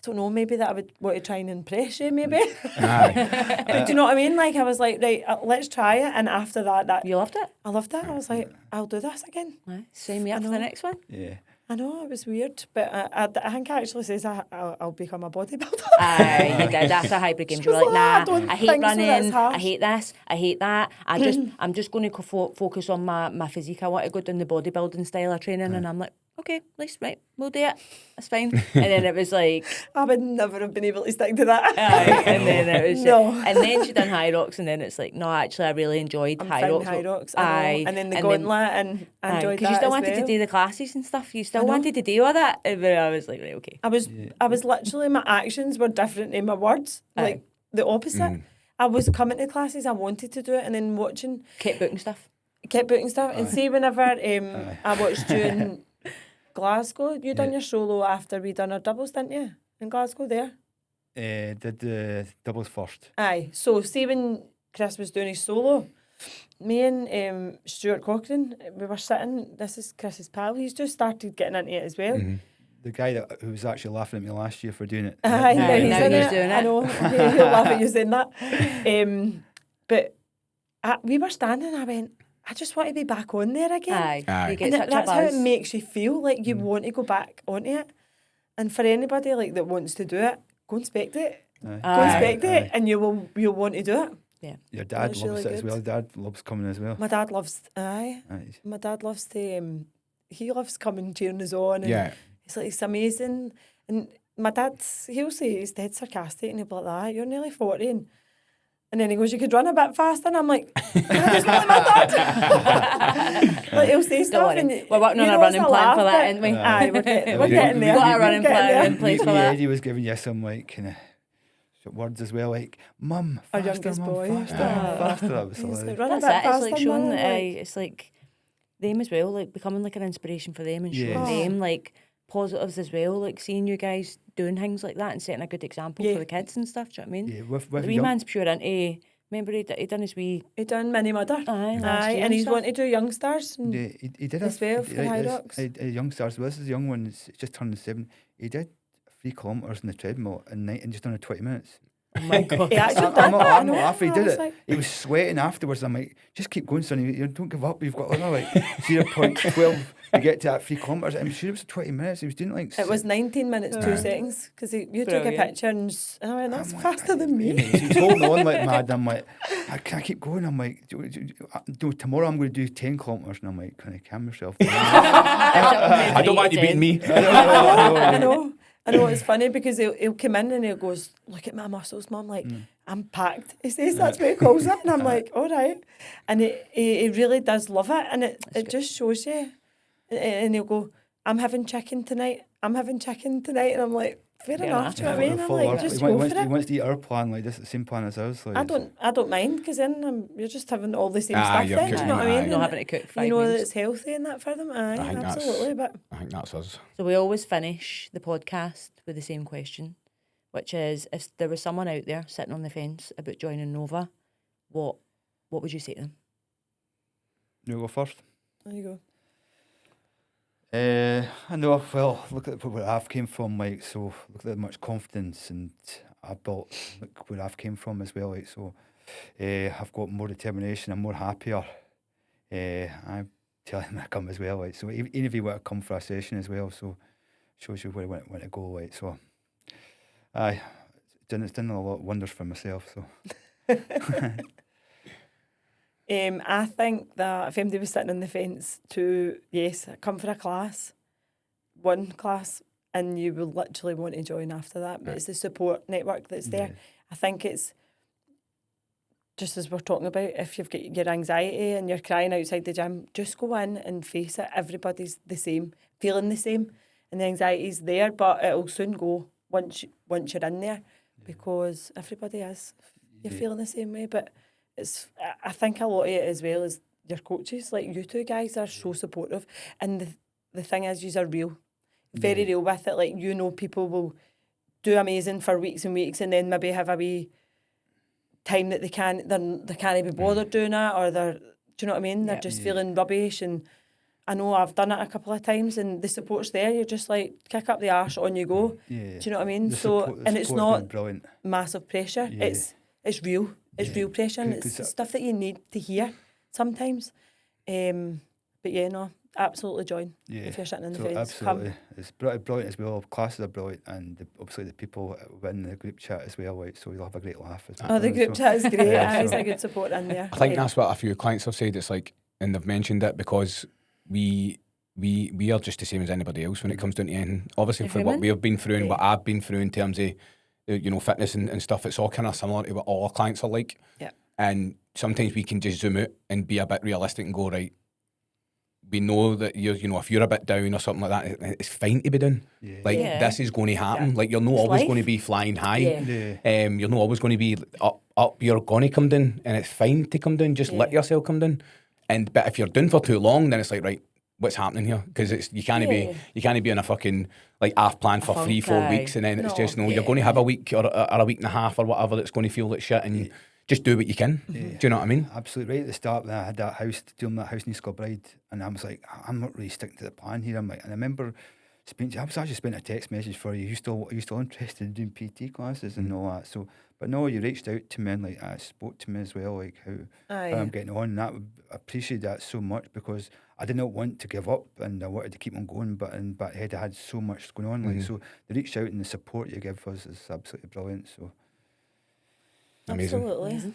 don't know, maybe that I would want to try and impress you, maybe. Aye. But do you know what I mean? Like, I was like, right, let's try it. And after that You loved it? I loved it. I was like, I'll do this again. Aye. Sign me up for the next one. Yeah. I know, it was weird, but I think it actually says I'll become a bodybuilder. Aye, you did. After hybrid games, you were like, I nah, don't I hate think so, that's running, I harsh. hate this, I hate that. I'm just going to focus on my physique. I want to go down the bodybuilding style of training, and I'm like, okay, at least, right, we'll do it. That's fine. And then it was like, I would never have been able to stick to that. aye, and then it was, No. and then she done HYROX, and then it's like, no, actually, I really enjoyed HYROX. HYROX, I know. And then the gauntlet, and I enjoyed that because you still as wanted to well. do the classes and stuff. You I still know. wanted to do all that. But I was like, right, okay. I was literally, my actions were different than my words, like Aye. the opposite. I was coming to classes, I wanted to do it, and then watching, Kept booking stuff. kept booking stuff. And see, whenever I watched you in Glasgow, you done your solo after we done our doubles, didn't you? In Glasgow there? Did the doubles first. Aye. So see when Chris was doing his solo, me and Stuart Cochrane, we were sitting, this is Chris's pal, he's just started getting into it as well. The guy who was actually laughing at me last year for doing it. Aye, Now now he's he's in it. doing I it. know, he'll laugh at you saying that. But we were standing, I went, I just want to be back on there again. Aye. You get And such a that's how it buzz. makes you feel, like you want to go back onto it. And for anybody like that wants to do it, go and spect it. Go and spect it, and you'll want to do it. Your dad That's loves really it as good. well. Dad loves coming as well. My dad loves, aye. My dad loves to, he loves coming cheering us on. And Yeah. it's like, it's amazing. And my dad, he'll say, he's dead sarcastic, and he'll be like, that, you're nearly 40. And then he goes, you could run a bit faster. And I'm like, that's not my dad. Like, he'll say stuff. worry. And We're working on you a know, it's running plan for laugh, that, but- ain't we? Aye, we're getting there. Got a running We're getting plan there. in place for that. Eddie was giving you some like kind of words as well, like "mum, Our faster, youngest mum, boy. faster, faster." That was He's like, hilarious. run a That's bit it. It's faster, like showing Mum, that like- it's like them as well, like becoming like an inspiration for them and showing Yes. them like positives as well, like seeing you guys doing things like that and setting a good example Yeah. for the kids and stuff. Do you know what I mean? Yeah, with The wee young, man's pure into. Remember he done his wee. He done Mini Mudder. Aye, last Aye, year and he's stuff. wanted to do youngsters. And yeah, he did as well for HYROX. A young stars. Well, this is a young one. It's just turned 7. He did 3 kilometres in the treadmill and just under 20 minutes. Oh my god. He actually I'm did not that, I I'm know. not laughing. He I did was it. like- He was sweating afterwards. I'm like, just keep going, son. You don't give up. You've got another like 0.12 to get to that 3 kilometres. I'm sure it was 20 minutes. He was doing like. It was 19 minutes, 2 seconds, because you took a Brilliant. picture and I went, that's faster than me. He was holding on like mad. I'm like, I keep going. I'm like, tomorrow I'm going to do 10 kilometres. And I'm like, can you calm yourself down? I don't want you beating me. I know, it's funny because he'll come in and he goes, look at my muscles, Mum, like, I'm packed. He says that's what he calls it. And I'm like, all right. And he really does love it. And it just shows you. And he'll go, I'm having chicken tonight. I'm having chicken tonight. And I'm like, fair enough, do you know what I mean? I'm like, just go for He it. wants to eat our plan like this, the same plan as ours. Like, I don't mind, because then you're just having all the same Aye, stuff you're then, do you know what I cooking, mean? Not And having to cook 5 you know that meals. it's healthy and that for them. Aye, I think absolutely. But I think that's us. So we always finish the podcast with the same question, which is if there was someone out there sitting on the fence about joining Nova, what would you say to them? You go first. there you go. I know. Well, look at where I've came from. Like, so look at how much confidence and I built. Look where I've came from as well. Like, so I've got more determination. I'm more happier. I'm telling them I come as well. Like, so even if you want to come for a session as well, so shows you where you want to go. Like, so it's done a lot of wonders for myself. So. I think that if anybody was sitting on the fence to, yes, come for a class, one class, and you will literally want to join after that, but it's the support network that's there. I think it's, just as we're talking about, if you've got your anxiety and you're crying outside the gym, just go in and face it. Everybody's the same, feeling the same, and the anxiety's there, but it'll soon go once you're in there, because everybody is. You're feeling the same way, but I think a lot of it as well is your coaches, like you two guys are so supportive, and the thing is, you are real. very real with it. Like, you know, people will do amazing for weeks and weeks and then maybe have a wee time that they can't be bothered doing that, or they're, do you know what I mean? They're just feeling rubbish. And I know I've done it a couple of times, and the support's there. You're just like, kick up the arse, on you go. Yeah. Do you know what I mean? The So, support, and it's support's not been brilliant. massive pressure. Yeah. It's real. It's real pressure, and it's 'Cause stuff that you need to hear sometimes. But yeah, no, absolutely join. Yeah. If you're sitting in the So fence, absolutely, it's brilliant as well. Classes are brilliant, and obviously the people within the group chat as well. Like, so you'll have a great laugh as well. Oh, the group chat is great. Yeah, It's so- a good support in there. I think that's what a few clients have said. It's like, and they've mentioned it because we are just the same as anybody else when it comes down to anything. Obviously, You're for what human. we've been through and what I've been through in terms of, you know, fitness and stuff, it's all kind of similar to what all our clients are like. Yeah. And sometimes we can just zoom out and be a bit realistic and go, right, we know that you know, if you're a bit down or something like that, it's fine to be down. Yeah. Like, Yeah. this is going to happen. Yeah. Like, you're not It's always life. going to be flying high. Yeah. Yeah. You're not always going to be up. You're going to come down, and it's fine to come down. Just let Yeah. yourself come down. But if you're down for too long, then it's like, right, what's happening here? Because you can't be on a fucking like half plan for 3-4 funk, weeks, and then it's No, just you're going to have a week or a week and a half or whatever that's going to feel like shit, and just do what you can. Do you know what I mean? Absolutely. Right at the start, when I had that house, doing that house in East Kilbride, and I was like, I'm not really sticking to the plan here. I'm like, and I remember speaking to you, I was actually spent a text message for you. Are you still interested in doing PT classes and all that? So, but no, you reached out to me and like spoke to me as well, like how I'm getting on. And I appreciate that so much, because I did not want to give up and I wanted to keep on going. But in back head, I had so much going on. Like, so the reach out and the support you give us is absolutely brilliant. So Amazing. Absolutely.